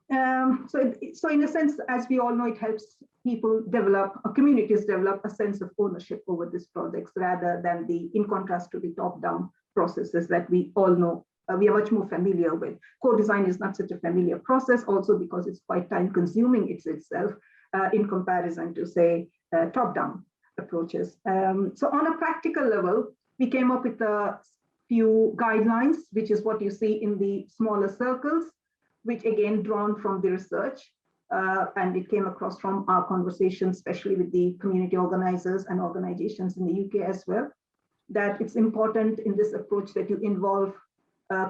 so in a sense, as we all know, it helps people develop, or communities develop, a sense of ownership over these projects, rather than in contrast to the top-down processes that we all know we are much more familiar with. Co-design is not such a familiar process, also because it's quite time-consuming itself in comparison to, say, top-down approaches. So on a practical level, we came up with a few guidelines, which is what you see in the smaller circles, which again drawn from the research, and it came across from our conversations, especially with the community organizers and organizations in the UK as well, that it's important in this approach that you involve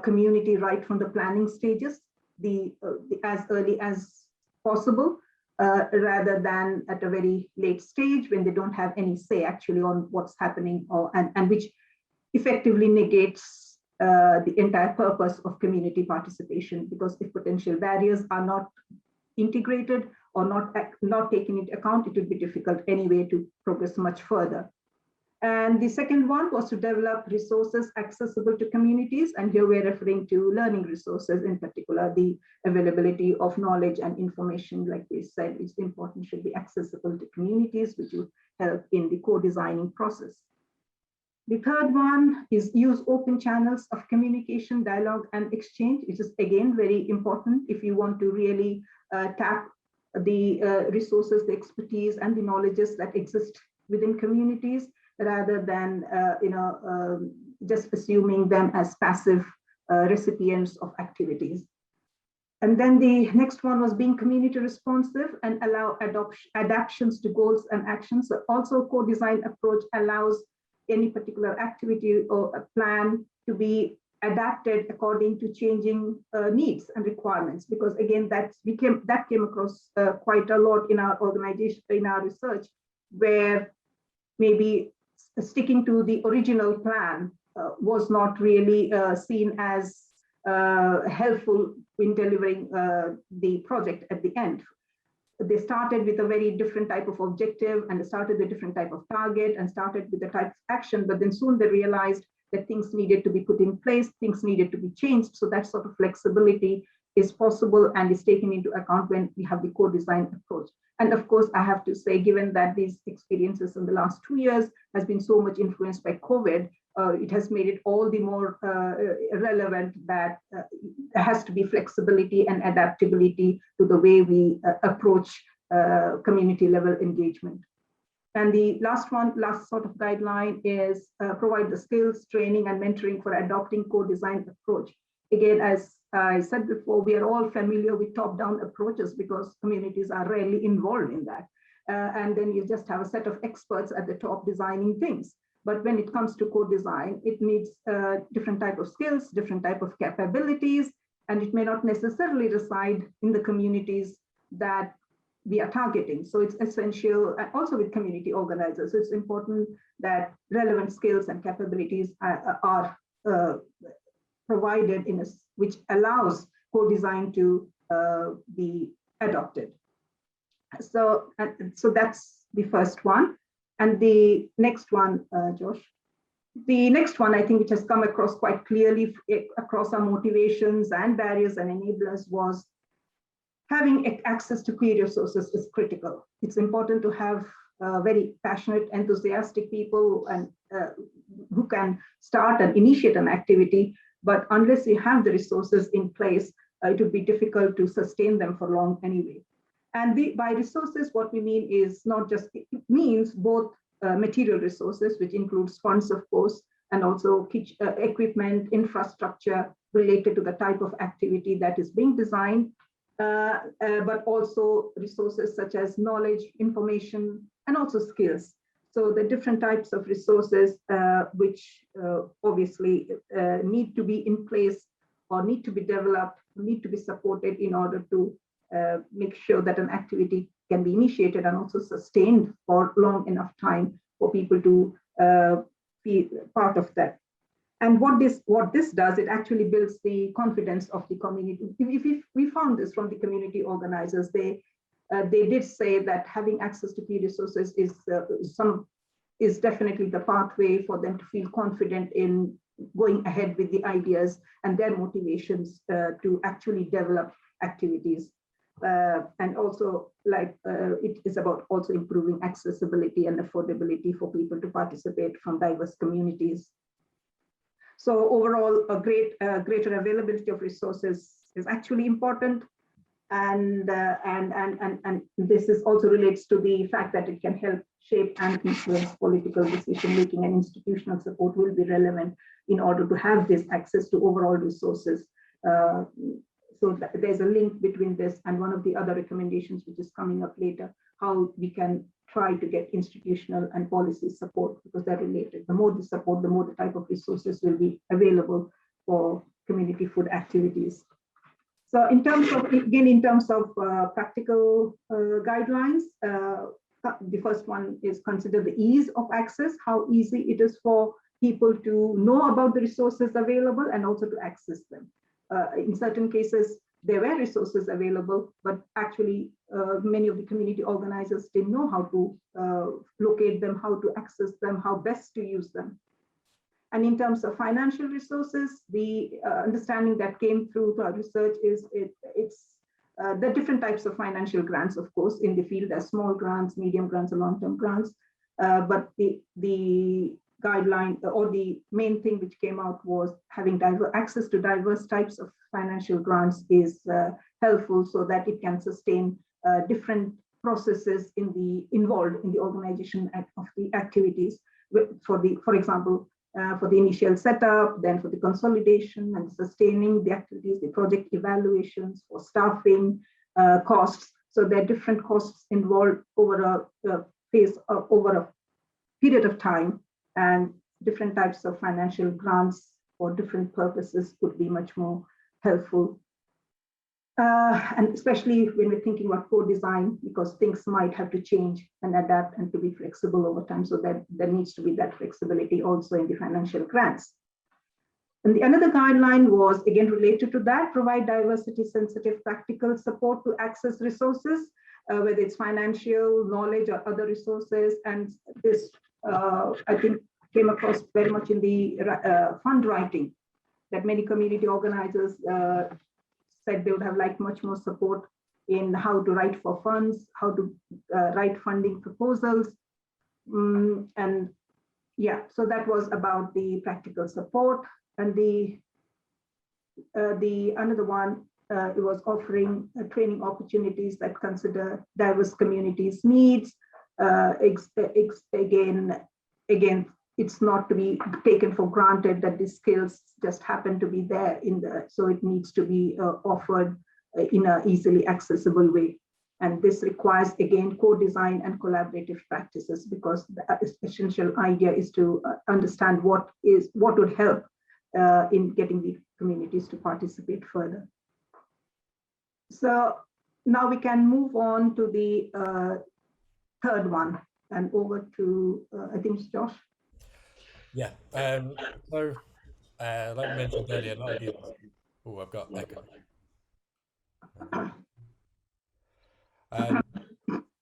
community right from the planning stages, as early as possible, rather than at a very late stage when they don't have any say actually on what's happening, and which effectively negates the entire purpose of community participation, because if potential barriers are not integrated or not taken into account, it would be difficult anyway to progress much further. And the second one was to develop resources accessible to communities, and here we're referring to learning resources, in particular the availability of knowledge and information, like we said, is important, should be accessible to communities, which will help in the co-designing process. The third one is use open channels of communication, dialogue, and exchange, which is again very important if you want to really tap the resources, the expertise, and the knowledges that exist within communities, rather than just assuming them as passive recipients of activities. And then the next one was being community responsive and allow adaptations to goals and actions. So also, co-design approach allows any particular activity or a plan to be adapted according to changing needs and requirements, because again, that came across quite a lot in our organization, in our research, where maybe sticking to the original plan was not really seen as helpful in delivering the project at the end. They started with a very different type of objective, and they started with a different type of target, and started with the type of action, but then soon they realized that things needed to be put in place, things needed to be changed. So that sort of flexibility is possible and is taken into account when we have the co-design approach. And of course, I have to say, given that these experiences in the last 2 years has been so much influenced by COVID, it has made it all the more relevant that there has to be flexibility and adaptability to the way we approach community level engagement. And the last sort of guideline is provide the skills, training, and mentoring for adopting co-design approach. Again, as I said before, we are all familiar with top-down approaches because communities are rarely involved in that. And then you just have a set of experts at the top designing things. But when it comes to co-design, it needs different type of skills, different type of capabilities, and it may not necessarily reside in the communities that we are targeting. So it's essential, also with community organizers, so it's important that relevant skills and capabilities are provided in which allows co-design to be adopted. So that's the first one. And the next one, Josh, the next one, I think, which has come across quite clearly across our motivations and barriers and enablers, was having access to creative sources is critical. It's important to have very passionate, enthusiastic people and who can start and initiate an activity, but unless you have the resources in place, it would be difficult to sustain them for long anyway. And by resources, what we mean is not just, it means both material resources, which includes funds, of course, and also equipment, infrastructure related to the type of activity that is being designed, but also resources such as knowledge, information, and also skills. So the different types of resources which obviously need to be in place or need to be developed, need to be supported in order to make sure that an activity can be initiated and also sustained for long enough time for people to be part of that. And what this does, it actually builds the confidence of the community. We found this from the community organizers. They did say that having access to key resources is definitely the pathway for them to feel confident in going ahead with the ideas and their motivations to actually develop activities. And also, it is about also improving accessibility and affordability for people to participate from diverse communities. So overall, a greater availability of resources is actually important. And this is also relates to the fact that it can help shape and influence political decision making, and institutional support will be relevant in order to have this access to overall resources. So there's a link between this and one of the other recommendations, which is coming up later, how we can try to get institutional and policy support, because they're related. The more the support, the more the type of resources will be available for community food activities. So in terms of practical guidelines, the first one is consider the ease of access, how easy it is for people to know about the resources available and also to access them. In certain cases, there were resources available, but actually many of the community organizers didn't know how to locate them, how to access them, how best to use them. And in terms of financial resources, the understanding that came through our research is it's the different types of financial grants, of course, in the field. There's small grants, medium grants, and long-term grants. But the guideline or the main thing which came out was having access to diverse types of financial grants is helpful, so that it can sustain different processes involved in the organization of the activities. For example, for the initial setup, then for the consolidation and sustaining the activities, the project evaluations, for staffing, costs. So there are different costs involved over a period of time, and different types of financial grants for different purposes could be much more helpful. And especially when we're thinking about co-design, because things might have to change and adapt and to be flexible over time. So that there needs to be that flexibility also in the financial grants. And the another guideline was again related to that: provide diversity sensitive practical support to access resources, whether it's financial, knowledge, or other resources. And this, I think, came across very much in the fund writing, that many community organizers said they would have liked much more support in how to write for funds, how to write funding proposals. And yeah, so that was about the practical support. And the another one, it was offering training opportunities that consider diverse communities' needs. Again, it's not to be taken for granted that these skills just happen to be there so it needs to be offered in an easily accessible way. And this requires, again, co-design and collaborative practices, because the essential idea is to understand what would help in getting the communities to participate further. So now we can move on to the third one, and over to, I think it's Josh. Yeah. So, like we mentioned earlier, a lot of these. Oh, I've got echo.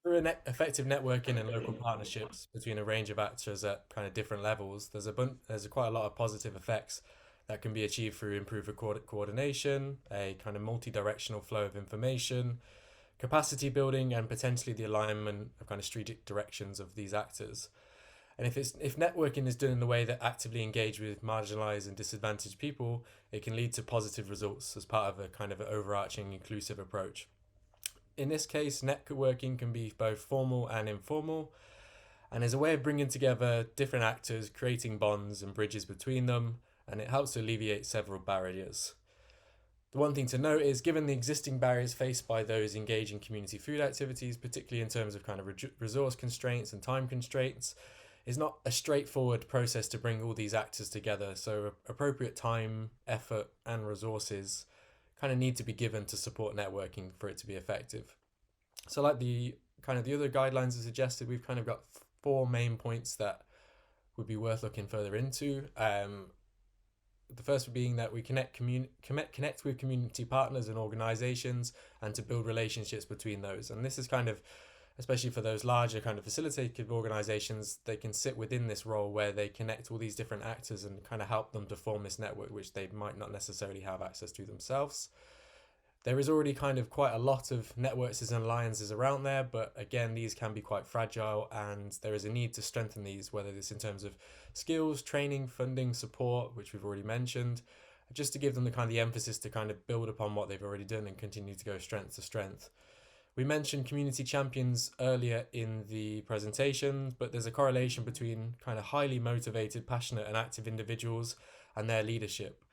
Through effective networking and local partnerships between a range of actors at kind of different levels, there's quite a lot of positive effects that can be achieved through improved coordination, a kind of multi-directional flow of information, capacity building, and potentially the alignment of kind of strategic directions of these actors. And if networking is done in a way that actively engage with marginalized and disadvantaged people, it can lead to positive results as part of a kind of an overarching inclusive approach. In this case, networking can be both formal and informal, and is a way of bringing together different actors, creating bonds and bridges between them, and it helps to alleviate several barriers. The one thing to note is, given the existing barriers faced by those engaged in community food activities, particularly in terms of kind of resource constraints and time constraints, it's not a straightforward process to bring all these actors together. So appropriate time, effort, and resources kind of need to be given to support networking for it to be effective. So like the other guidelines are suggested, we've kind of got 4 main points that would be worth looking further into. The first being that we connect with community partners and organizations, and to build relationships between those. And this is kind of, especially for those larger kind of facilitative organizations, they can sit within this role where they connect all these different actors and kind of help them to form this network, which they might not necessarily have access to themselves. There is already kind of quite a lot of networks and alliances around there, but again, these can be quite fragile, and there is a need to strengthen these, whether it's in terms of skills, training, funding, support, which we've already mentioned, just to give them the emphasis to kind of build upon what they've already done and continue to go strength to strength. We mentioned community champions earlier in the presentation, but there's a correlation between kind of highly motivated, passionate and active individuals and their leadership.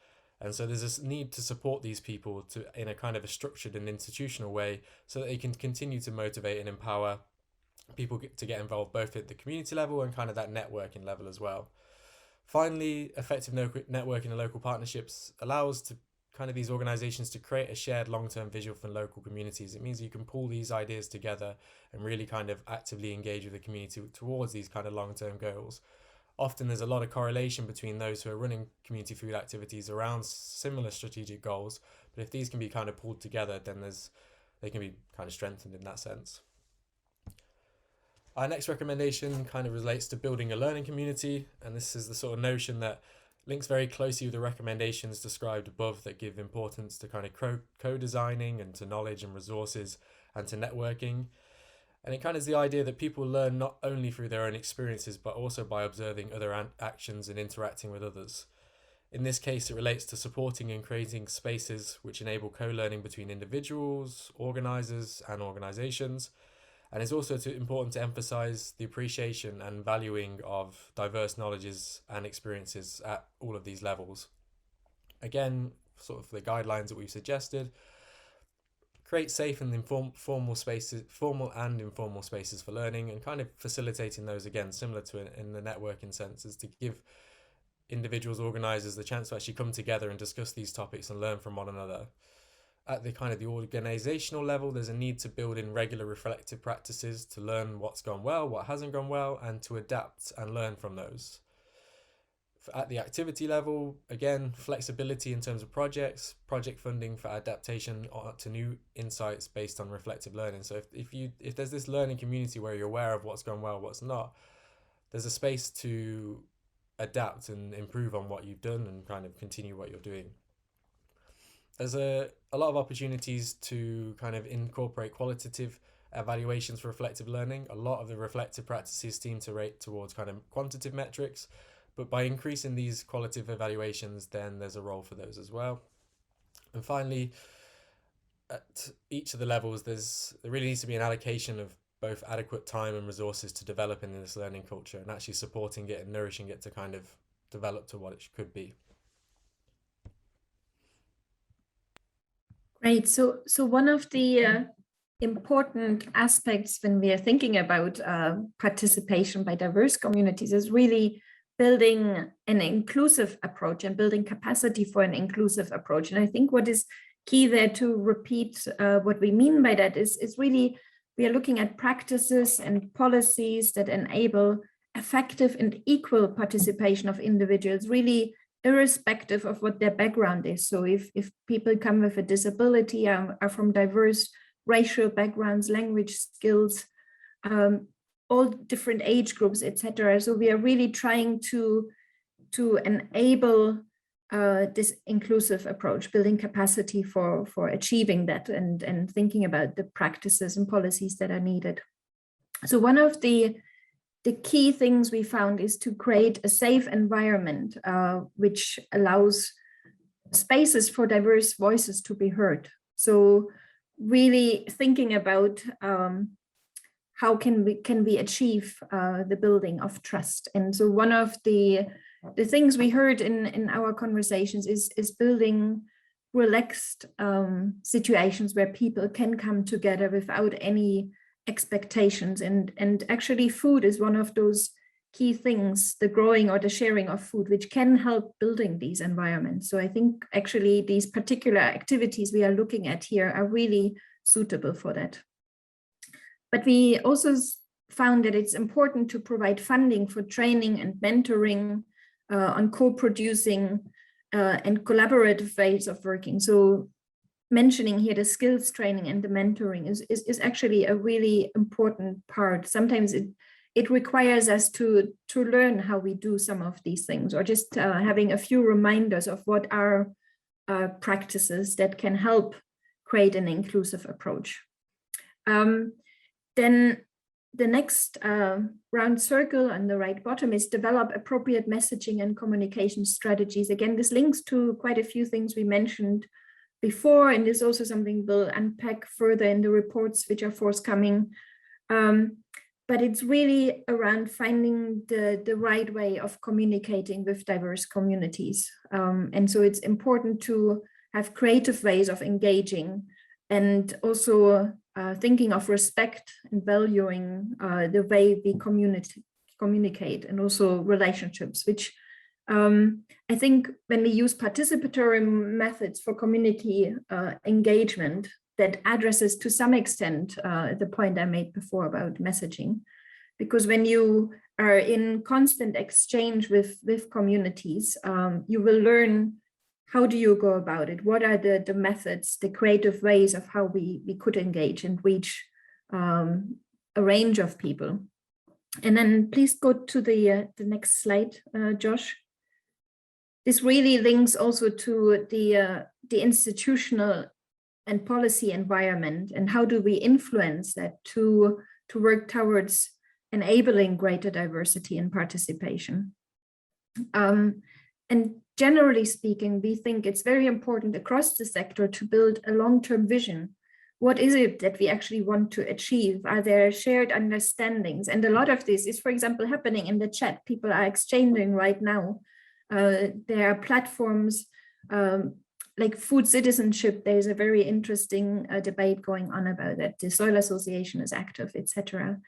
And so there's this need to support these people in a kind of a structured and institutional way, so that they can continue to motivate and empower people to get involved both at the community level and kind of that networking level as well. Finally, effective networking and local partnerships allows to kind of these organizations to create a shared long-term vision for local communities. It means you can pull these ideas together and really kind of actively engage with the community towards these kind of long-term goals. Often there's a lot of correlation between those who are running community food activities around similar strategic goals, but if these can be kind of pulled together, then they can be kind of strengthened in that sense. Our next recommendation kind of relates to building a learning community, and this is the sort of notion that links very closely with the recommendations described above that give importance to kind of co-designing and to knowledge and resources and to networking. And it kind of is the idea that people learn not only through their own experiences, but also by observing other actions and interacting with others. In this case, it relates to supporting and creating spaces which enable co-learning between individuals, organisers and organisations. And it's also important to emphasise the appreciation and valuing of diverse knowledges and experiences at all of these levels. Again, sort of the guidelines that we've suggested: create safe and formal and informal spaces for learning, and kind of facilitating those, again, similar to in the networking sense, is to give individuals, organisers, the chance to actually come together and discuss these topics and learn from one another. At the kind of the organisational level, there's a need to build in regular reflective practices to learn what's gone well, what hasn't gone well, and to adapt and learn from those. At the activity level, again, flexibility in terms of projects, project funding for adaptation to new insights based on reflective learning. So if there's this learning community where you're aware of what's gone well, what's not, there's a space to adapt and improve on what you've done and kind of continue what you're doing. There's a lot of opportunities to kind of incorporate qualitative evaluations for reflective learning. A lot of the reflective practices seem to rate towards kind of quantitative metrics, but by increasing these qualitative evaluations, then there's a role for those as well. And finally, at each of the levels, there really needs to be an allocation of both adequate time and resources to develop in this learning culture and actually supporting it and nourishing it to kind of develop to what it could be. Great. So one of the important aspects when we are thinking about participation by diverse communities is really building an inclusive approach and building capacity for an inclusive approach. And I think what is key there, to repeat what we mean by that, is really we are looking at practices and policies that enable effective and equal participation of individuals, really irrespective of what their background is. So if people come with a disability, are from diverse racial backgrounds, language skills, all different age groups, etc. So we are really trying to enable this inclusive approach, building capacity for achieving that, and thinking about the practices and policies that are needed. So one of the key things we found is to create a safe environment which allows spaces for diverse voices to be heard. So really thinking about how can we achieve the building of trust. And so one of the things we heard in our conversations is building relaxed situations where people can come together without any expectations. And actually food is one of those key things, the growing or the sharing of food, which can help building these environments. So I think actually these particular activities we are looking at here are really suitable for that. But we also found that it's important to provide funding for training and mentoring on co-producing and collaborative ways of working. So mentioning here the skills training and the mentoring is actually a really important part. Sometimes it requires us to learn how we do some of these things, or just having a few reminders of what are practices that can help create an inclusive approach. Then the next round circle on the right bottom is develop appropriate messaging and communication strategies. Again, this links to quite a few things we mentioned before, and is also something we'll unpack further in the reports which are forthcoming. But it's really around finding the right way of communicating with diverse communities. And so it's important to have creative ways of engaging, and also thinking of respect and valuing the way we communicate, and also relationships, which I think when we use participatory methods for community engagement, that addresses to some extent the point I made before about messaging. Because when you are in constant exchange with communities, you will learn, how do you go about it? What are the methods, the creative ways of how we could engage and reach a range of people? And then please go to the next slide, Josh. This really links also to the institutional and policy environment, and how do we influence that to work towards enabling greater diversity and participation. And generally speaking, we think it's very important across the sector to build a long-term vision. What is it that we actually want to achieve? Are there shared understandings? And a lot of this is, for example, happening in the chat. People are exchanging right now. There are platforms like food citizenship. There's a very interesting debate going on about that. The Soil Association is active, etc.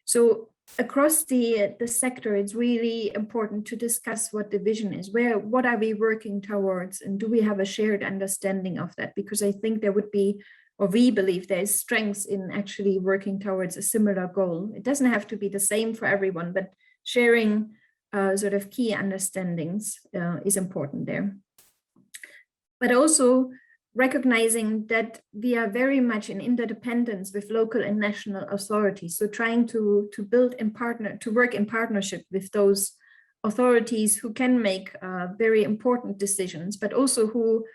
So across the sector, it's really important to discuss what the vision is. What are we working towards, and do we have a shared understanding of that? Because I think there would be, or we believe there's strengths in actually working towards a similar goal. It doesn't have to be the same for everyone, but sharing sort of key understandings is important there. But also recognizing that we are very much in interdependence with local and national authorities. So trying to build and to work in partnership with those authorities who can make very important decisions, but also who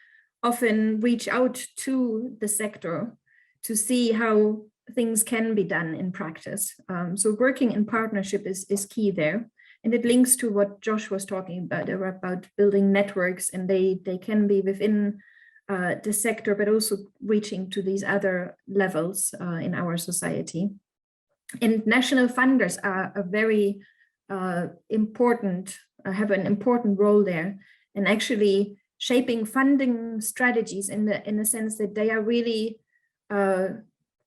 often reach out to the sector to see how things can be done in practice. So working in partnership is key there. And it links to what Josh was talking about building networks, and they can be within the sector, but also reaching to these other levels in our society. And national funders are a very important, have an important role there, and actually shaping funding strategies in the sense that they are really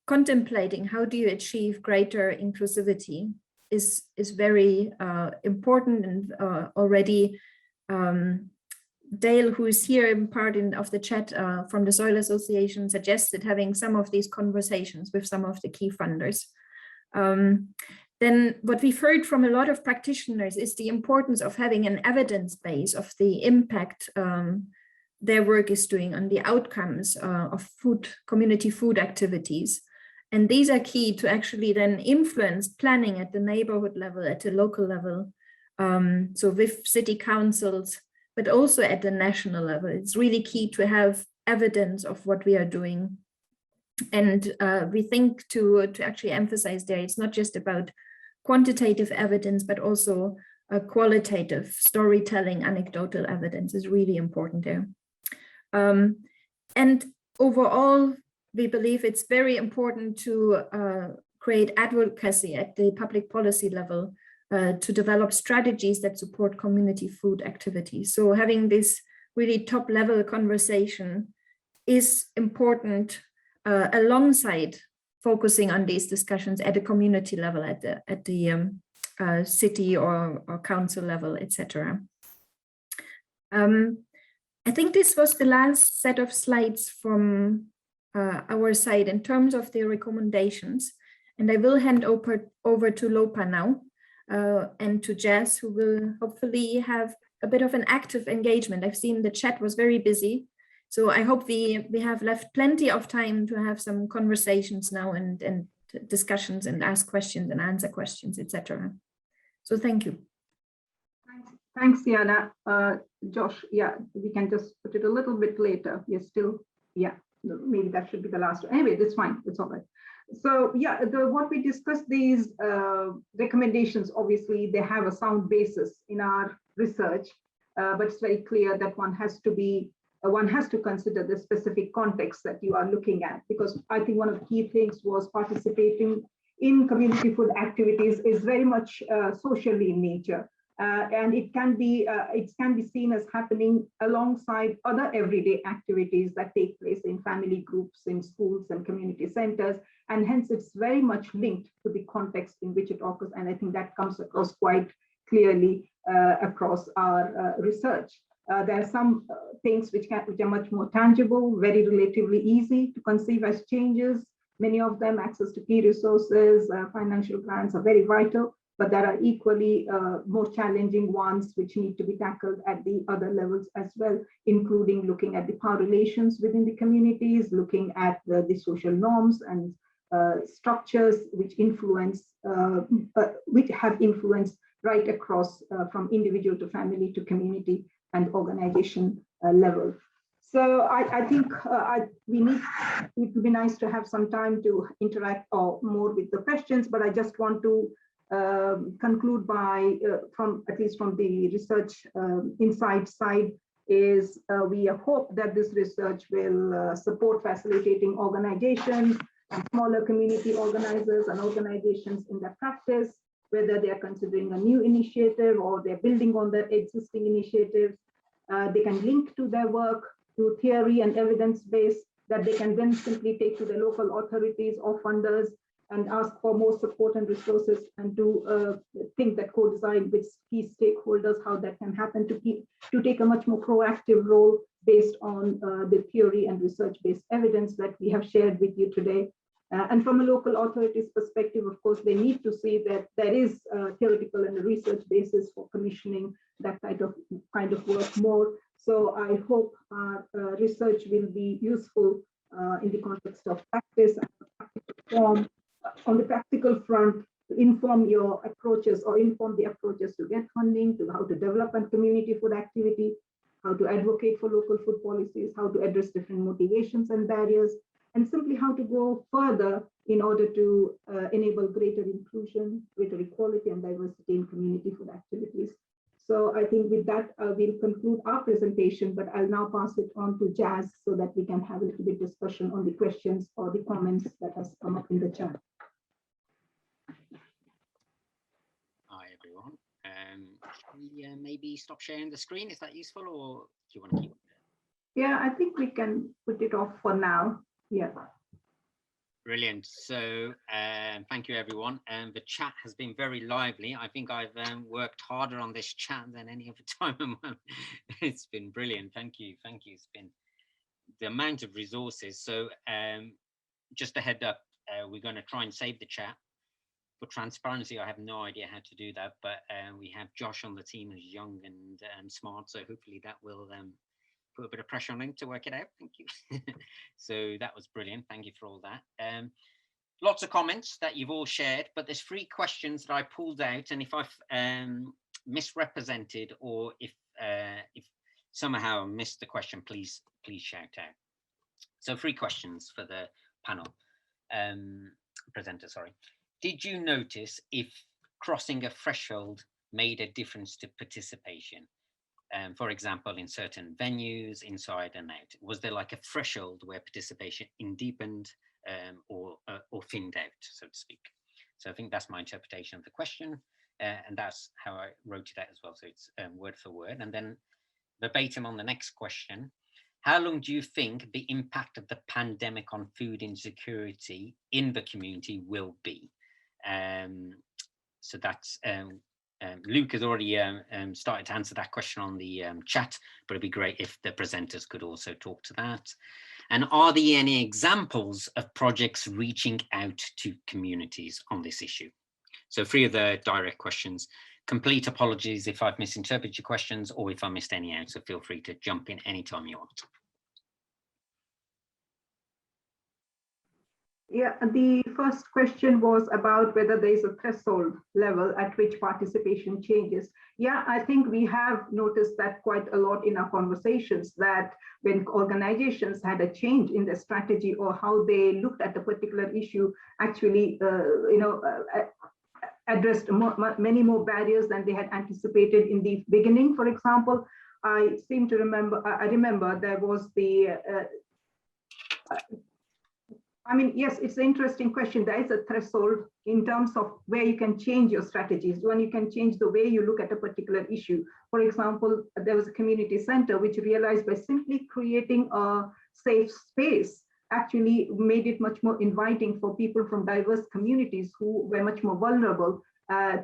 contemplating how do you achieve greater inclusivity is very important. And already Dale, who is here in part of the chat from the Soil Association, suggested having some of these conversations with some of the key funders. Then what we've heard from a lot of practitioners is the importance of having an evidence base of the impact their work is doing on the outcomes of community food activities. And these are key to actually then influence planning at the neighborhood level, at the local level. So with city councils, but also at the national level. It's really key to have evidence of what we are doing. And we think to actually emphasize there, it's not just about quantitative evidence, but also qualitative storytelling, anecdotal evidence is really important there. And overall, we believe it's very important to create advocacy at the public policy level to develop strategies that support community food activities. So having this really top level conversation is important alongside focusing on these discussions at the community level, at the city or council level, etc. I think this was the last set of slides from our side in terms of the recommendations. And I will hand over to Lopa now and to Jazz, who will hopefully have a bit of an active engagement. I've seen the chat was very busy. So I hope we have left plenty of time to have some conversations now and discussions and ask questions and answer questions, etc. So thank you. Thanks, Yana. Josh, yeah, we can just put it a little bit later. We're still, yeah, maybe that should be the last one. Anyway, that's fine, it's all right. So yeah, what we discussed, these recommendations, obviously they have a sound basis in our research, but it's very clear that one has to consider the specific context that you are looking at, because I think one of the key things was participating in community food activities is very much socially in nature. And it can be seen as happening alongside other everyday activities that take place in family groups, in schools and community centers, and hence it's very much linked to the context in which it occurs. And I think that comes across quite clearly across our research. There are some things which are much more tangible, very relatively easy to conceive as changes. Many of them, access to key resources, financial grants, are very vital. But there are equally more challenging ones which need to be tackled at the other levels as well, including looking at the power relations within the communities, looking at the social norms and structures which have influence right across from individual to family to community and organization level. So I think it would be nice to have some time to interact more with the questions, but I just want to conclude by, at least from the research insight side, is we hope that this research will support facilitating organizations and smaller community organizers and organizations in their practice, whether they are considering a new initiative or they're building on their existing initiatives. They can link to their work to theory and evidence base that they can then simply take to the local authorities or funders and ask for more support and resources, and to think that co-design with key stakeholders, how that can happen, to take a much more proactive role based on the theory and research-based evidence that we have shared with you today. And from a local authorities perspective, of course, they need to see that there is a theoretical and a research basis for commissioning that kind of work more. So I hope our research will be useful in the context of practice and practical form. On the practical front, to inform your approaches or inform the approaches to get funding, to how to develop a community food activity, how to advocate for local food policies, how to address different motivations and barriers, and simply how to go further in order to enable greater inclusion, greater equality and diversity in community food activities. So I think with that, we'll conclude our presentation, but I'll now pass it on to Jazz so that we can have a little bit discussion on the questions or the comments that has come up in the chat. Hi, everyone. Should we maybe stop sharing the screen? Is that useful, or do you want to keep it? Yeah, I think we can put it off for now. Yeah. Brilliant. So thank you, everyone. The chat has been very lively. I think I've worked harder on this chat than any other time. It's been brilliant. Thank you. Thank you. It's been the amount of resources. So just a head up, we're going to try and save the chat. For transparency, I have no idea how to do that, but we have Josh on the team who's young and smart. So hopefully that will put a bit of pressure on him to work it out. Thank you. So that was brilliant. Thank you for all that. Lots of comments that you've all shared, but there's 3 questions that I pulled out, and if I've misrepresented or if somehow I missed the question, please shout out. So 3 questions for the panel presenter. Sorry. Did you notice if crossing a threshold made a difference to participation? For example, in certain venues, inside and out, was there like a threshold where participation deepened or thinned out, so to speak. So I think that's my interpretation of the question, and that's how I wrote it out as well. So it's word for word, and then verbatim on the next question. How long do you think the impact of the pandemic on food insecurity in the community will be? So that's Luke has already started to answer that question on the chat, but it'd be great if the presenters could also talk to that. And are there any examples of projects reaching out to communities on this issue? So 3 of the direct questions. Complete apologies if I've misinterpreted your questions or if I missed any out, so feel free to jump in anytime you want. Yeah, the first question was about whether there is a threshold level at which participation changes. Yeah, I think we have noticed that quite a lot in our conversations, that when organizations had a change in their strategy or how they looked at a particular issue, actually, addressed many more barriers than they had anticipated in the beginning. For example, I remember there was the yes, it's an interesting question. There is a threshold in terms of where you can change your strategies, when you can change the way you look at a particular issue. For example, there was a community center which realized by simply creating a safe space actually made it much more inviting for people from diverse communities who were much more vulnerable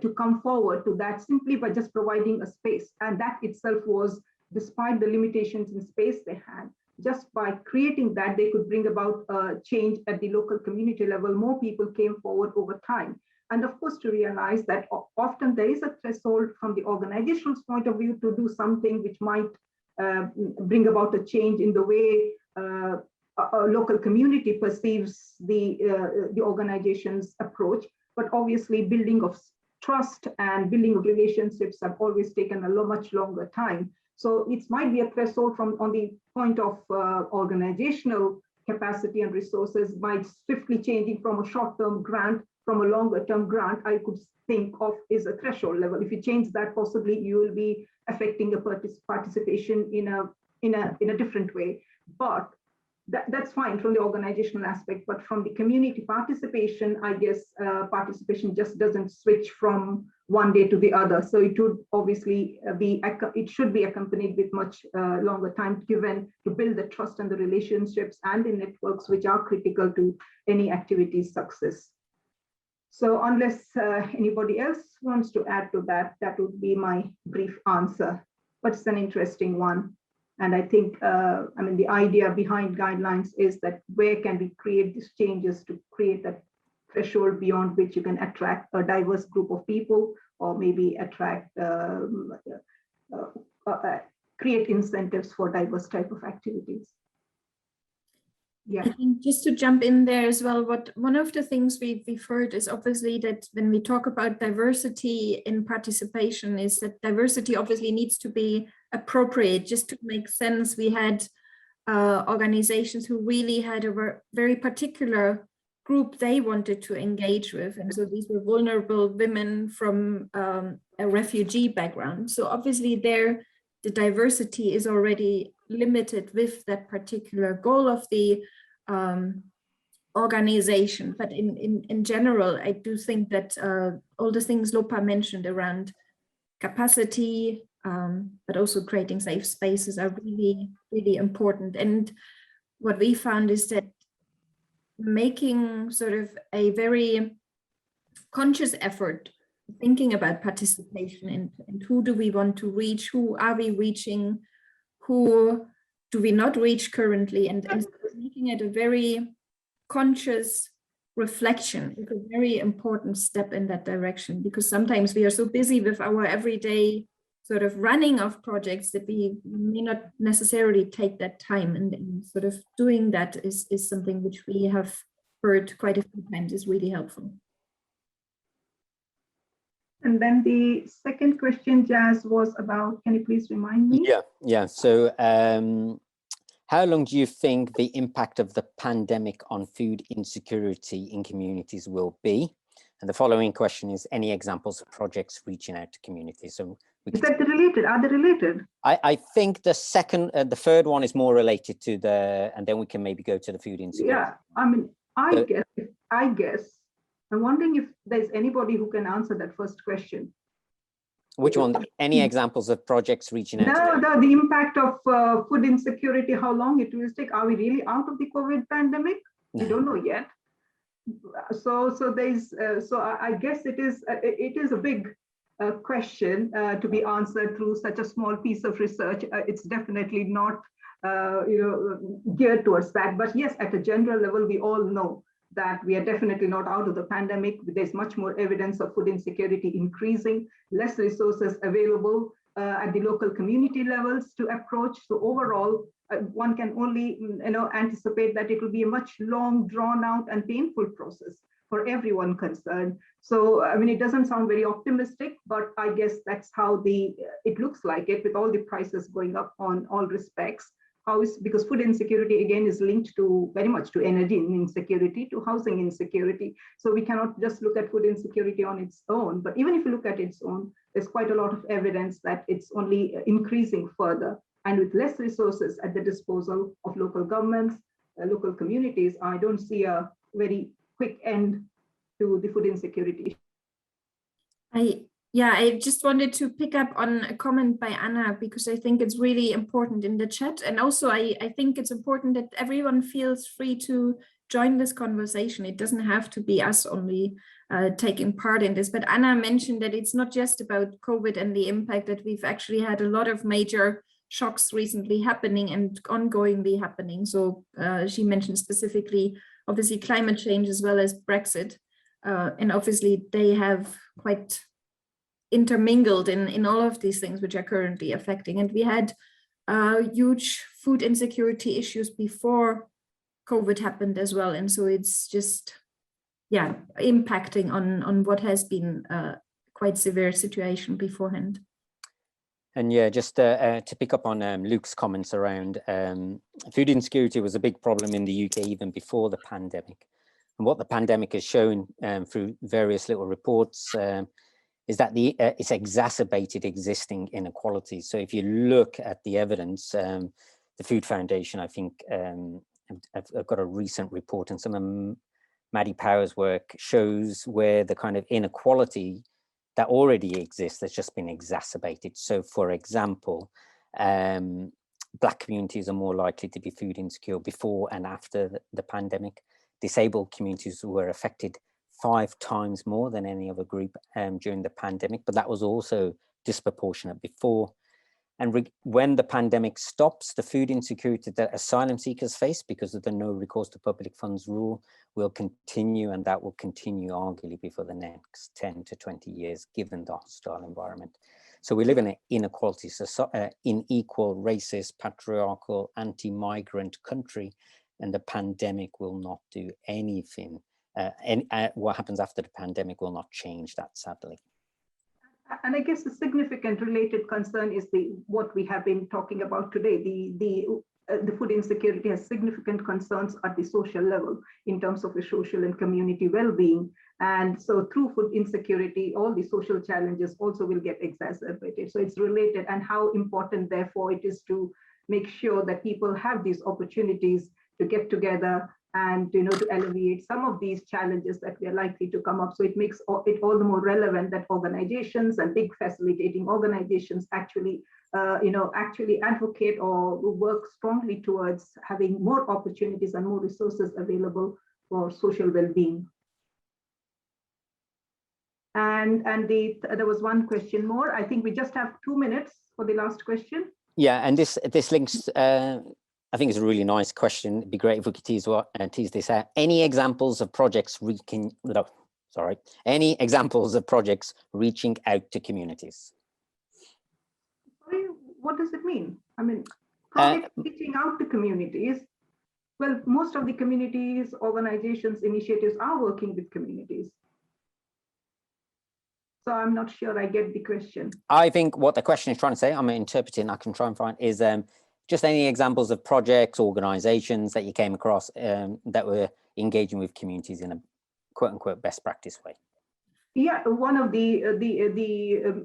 to come forward to that simply by just providing a space. And that itself was, despite the limitations in space they had, just by creating that, they could bring about change at the local community level. More people came forward over time. And of course, to realize that often there is a threshold from the organization's point of view to do something which might bring about a change in the way a local community perceives the organization's approach. But obviously, building of trust and building of relationships have always taken a much longer time. So it might be a threshold on the point of organizational capacity and resources by swiftly changing from a short-term grant from a longer-term grant. I could think of is a threshold level. If you change that, possibly you will be affecting the participation in a different way. But that's fine from the organizational aspect. But from the community participation, I guess participation just doesn't switch from one day to the other. So it would obviously it should be accompanied with much longer time given to build the trust and the relationships and the networks which are critical to any activity's success. So unless anybody else wants to add to that, that would be my brief answer. But it's an interesting one. And I think, the idea behind guidelines is that where can we create these changes to create that threshold beyond which you can attract a diverse group of people, or maybe attract, create incentives for diverse type of activities. Yeah. I think just to jump in there as well, one of the things we've heard is obviously that when we talk about diversity in participation is that diversity obviously needs to be appropriate. Just to make sense, we had organizations who really had a very particular group they wanted to engage with. And so these were vulnerable women from a refugee background. So obviously the diversity is already limited with that particular goal of the organization. But in general, I do think that all the things Lopa mentioned around capacity, but also creating safe spaces are really, really important. And what we found is that making sort of a very conscious effort thinking about participation and who do we want to reach, who are we reaching, who do we not reach currently, and making it a very conscious reflection is a very important step in that direction, because sometimes we are so busy with our everyday sort of running of projects that we may not necessarily take that time, and sort of doing that is something which we have heard quite a few times is really helpful. And then the second question, Jazz, was about, can you please remind me? Yeah. So how long do you think the impact of the pandemic on food insecurity in communities will be? And the following question is, any examples of projects reaching out to communities? So is that related? Are they related? I think the third one is more related to and then we can maybe go to the food insecurity. Yeah, I guess, I'm wondering if there's anybody who can answer that first question. Which one? Any examples of projects reaching out? No, the impact of food insecurity, how long it will take. Are we really out of the COVID pandemic? No. We don't know yet. So I guess it is a big question to be answered through such a small piece of research. It's definitely not geared towards that. But yes, at a general level, we all know that we are definitely not out of the pandemic. There's much more evidence of food insecurity increasing, less resources available at the local community levels to approach. So overall, one can only anticipate that it will be a much long, drawn out and painful process for everyone concerned. So, I mean, it doesn't sound very optimistic, but I guess that's how it looks like it, with all the prices going up on all respects. Because food insecurity again is linked to very much to energy insecurity, to housing insecurity. So we cannot just look at food insecurity on its own. But even if you look at its own, there's quite a lot of evidence that it's only increasing further. And with less resources at the disposal of local governments, local communities, I don't see a very quick end to the food insecurity. I just wanted to pick up on a comment by Anna, because I think it's really important in the chat. And also I think it's important that everyone feels free to join this conversation. It doesn't have to be us only taking part in this. But Anna mentioned that it's not just about COVID and the impact, that we've actually had a lot of major shocks recently happening and ongoingly happening. So she mentioned specifically, obviously, climate change as well as Brexit. And obviously they have quite intermingled in all of these things which are currently affecting. And we had huge food insecurity issues before COVID happened as well. And so it's just, impacting on what has been quite severe situation beforehand. And just to pick up on Luke's comments around food insecurity was a big problem in the UK even before the pandemic. And what the pandemic has shown through various little reports is that it's exacerbated existing inequalities. So if you look at the evidence, the Food Foundation, I think, I've got a recent report, and some of Maddie Power's work shows where the kind of inequality that already exists has just been exacerbated. So for example, Black communities are more likely to be food insecure before and after the pandemic. Disabled communities were affected 5 times more than any other group during the pandemic, but that was also disproportionate before. And when the pandemic stops, the food insecurity that asylum seekers face because of the no recourse to public funds rule will continue, and that will continue arguably for the next 10 to 20 years, given the hostile environment. So we live in an inequality, unequal, racist, patriarchal, anti-migrant country, and the pandemic will not do anything. What happens after the pandemic will not change that, sadly. And I guess a significant related concern is what we have been talking about today. The food insecurity has significant concerns at the social level in terms of the social and community well-being. And so through food insecurity, all the social challenges also will get exacerbated. So it's related, and how important, therefore, it is to make sure that people have these opportunities to get together and to alleviate some of these challenges that we are likely to come up. So it makes it all the more relevant that organizations and big facilitating organizations actually advocate or work strongly towards having more opportunities and more resources available for social well-being. And there was one question more. I think we just have 2 minutes for the last question. Yeah, and this links. I think it's a really nice question. It'd be great if we could tease this out. Any examples of projects reaching out to communities? Sorry, what does it mean? I mean, projects reaching out to communities. Well, most of the communities, organizations, initiatives are working with communities. So I'm not sure I get the question. I think what the question is trying to say, I'm interpreting, I can try and find, is just any examples of projects, organizations that you came across that were engaging with communities in a quote unquote best practice way. Yeah, one of the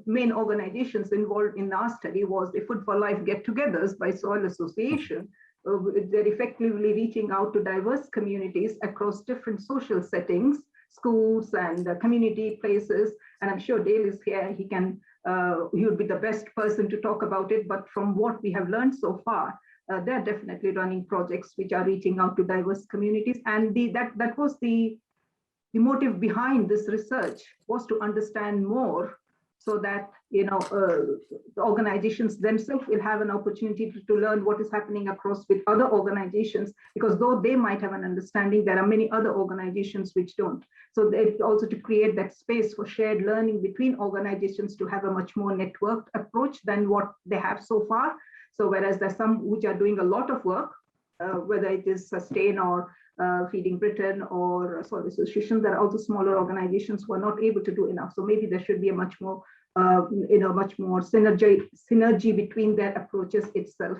main organizations involved in our study was the Food for Life get-togethers by Soil Association. they're effectively reaching out to diverse communities across different social settings, schools and community places. And I'm sure Dale is here. He would be the best person to talk about it. But from what we have learned so far, they're definitely running projects which are reaching out to diverse communities. And that was the motive behind this research, was to understand more, so that the organizations themselves will have an opportunity to learn what is happening across with other organizations, because though they might have an understanding, there are many other organizations which don't. So also to create that space for shared learning between organizations, to have a much more networked approach than what they have so far. So whereas there's some which are doing a lot of work, whether it is Sustain or Feeding Britain or Soil Association, there are also smaller organizations who are not able to do enough. So maybe there should be a much more synergy between their approaches itself.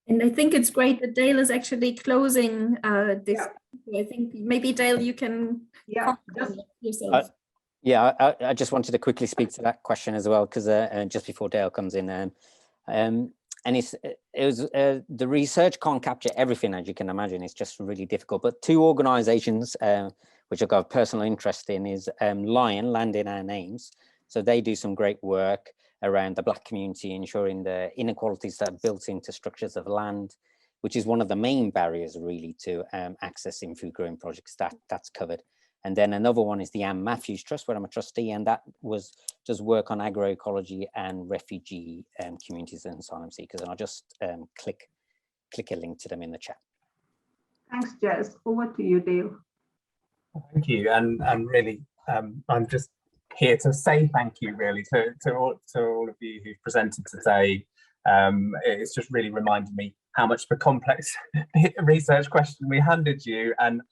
And I think it's great that Dale is actually closing this. Yeah. I think maybe Dale, you can yourself. I just wanted to quickly speak to that question as well, because just before Dale comes in, and the research can't capture everything, as you can imagine. It's just really difficult. But two organisations which I've got a personal interest in is Lion, Land in Our Names. So they do some great work around the Black community, ensuring the inequalities that are built into structures of land, which is one of the main barriers really to accessing food growing projects. That's covered. And then another one is the Anne Matthews Trust, where I'm a trustee, and that does work on agroecology and refugee communities and asylum seekers. And I'll just click a link to them in the chat. Thanks, Jess. Over to you, Dale. Thank you, and really, I'm just here to say thank you, really, to all of you who presented today. It's just really reminded me how much of a complex research question we handed you, and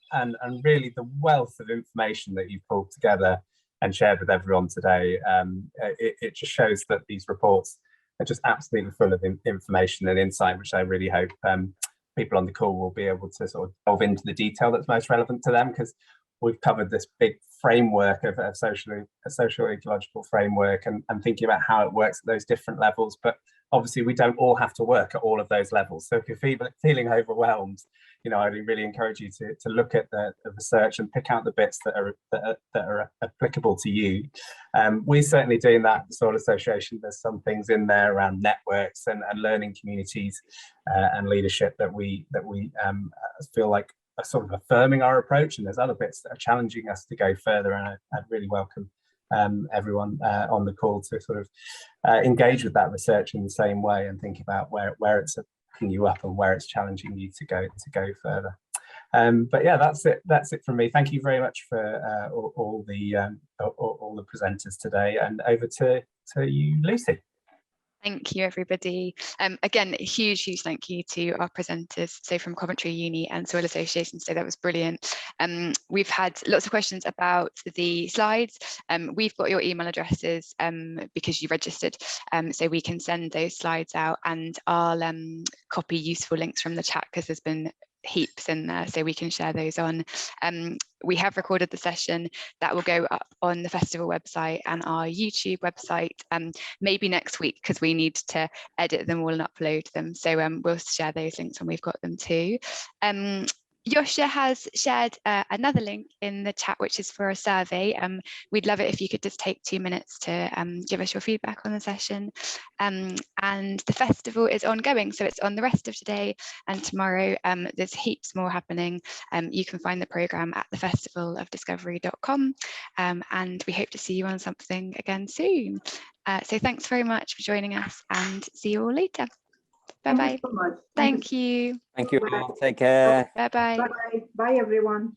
really the wealth of information that you've pulled together and shared with everyone today. It just shows that these reports are just absolutely full of information and insight, which I really hope people on the call will be able to sort of delve into the detail that's most relevant to them, because we've covered this big framework of a social ecological framework and thinking about how it works at those different levels. But obviously we don't all have to work at all of those levels. So if you're feeling overwhelmed, I really encourage you to look at the research and pick out the bits that are applicable to you. We're certainly doing that at the Soil Association. There's some things in there around networks and learning communities and leadership that we feel like are sort of affirming our approach, and there's other bits that are challenging us to go further, and I'd really welcome everyone on the call to sort of engage with that research in the same way and think about where it's picking you up and where it's challenging you to go further. But yeah, that's it from me. Thank you very much for all the presenters today, and over to you, Lucy. Thank you, everybody. Again, a huge thank you to our presenters, so from Coventry Uni and Soil Association. So that was brilliant. We've had lots of questions about the slides. We've got your email addresses because you registered, so we can send those slides out, and I'll copy useful links from the chat, because there's been heaps in there, so we can share those on. We have recorded the session that will go up on the festival website and our YouTube website, maybe next week, because we need to edit them all and upload them. So we'll share those links when we've got them too. Yosha has shared another link in the chat, which is for a survey. We'd love it if you could just take 2 minutes to give us your feedback on the session. And the festival is ongoing, so it's on the rest of today and tomorrow. There's heaps more happening. You can find the programme at thefestivalofdiscovery.com, and we hope to see you on something again soon. So thanks very much for joining us, and see you all later. Bye-bye. Thank you so much. Thank you. Thank you all. Take care. Bye-bye. Bye-bye. Bye, everyone.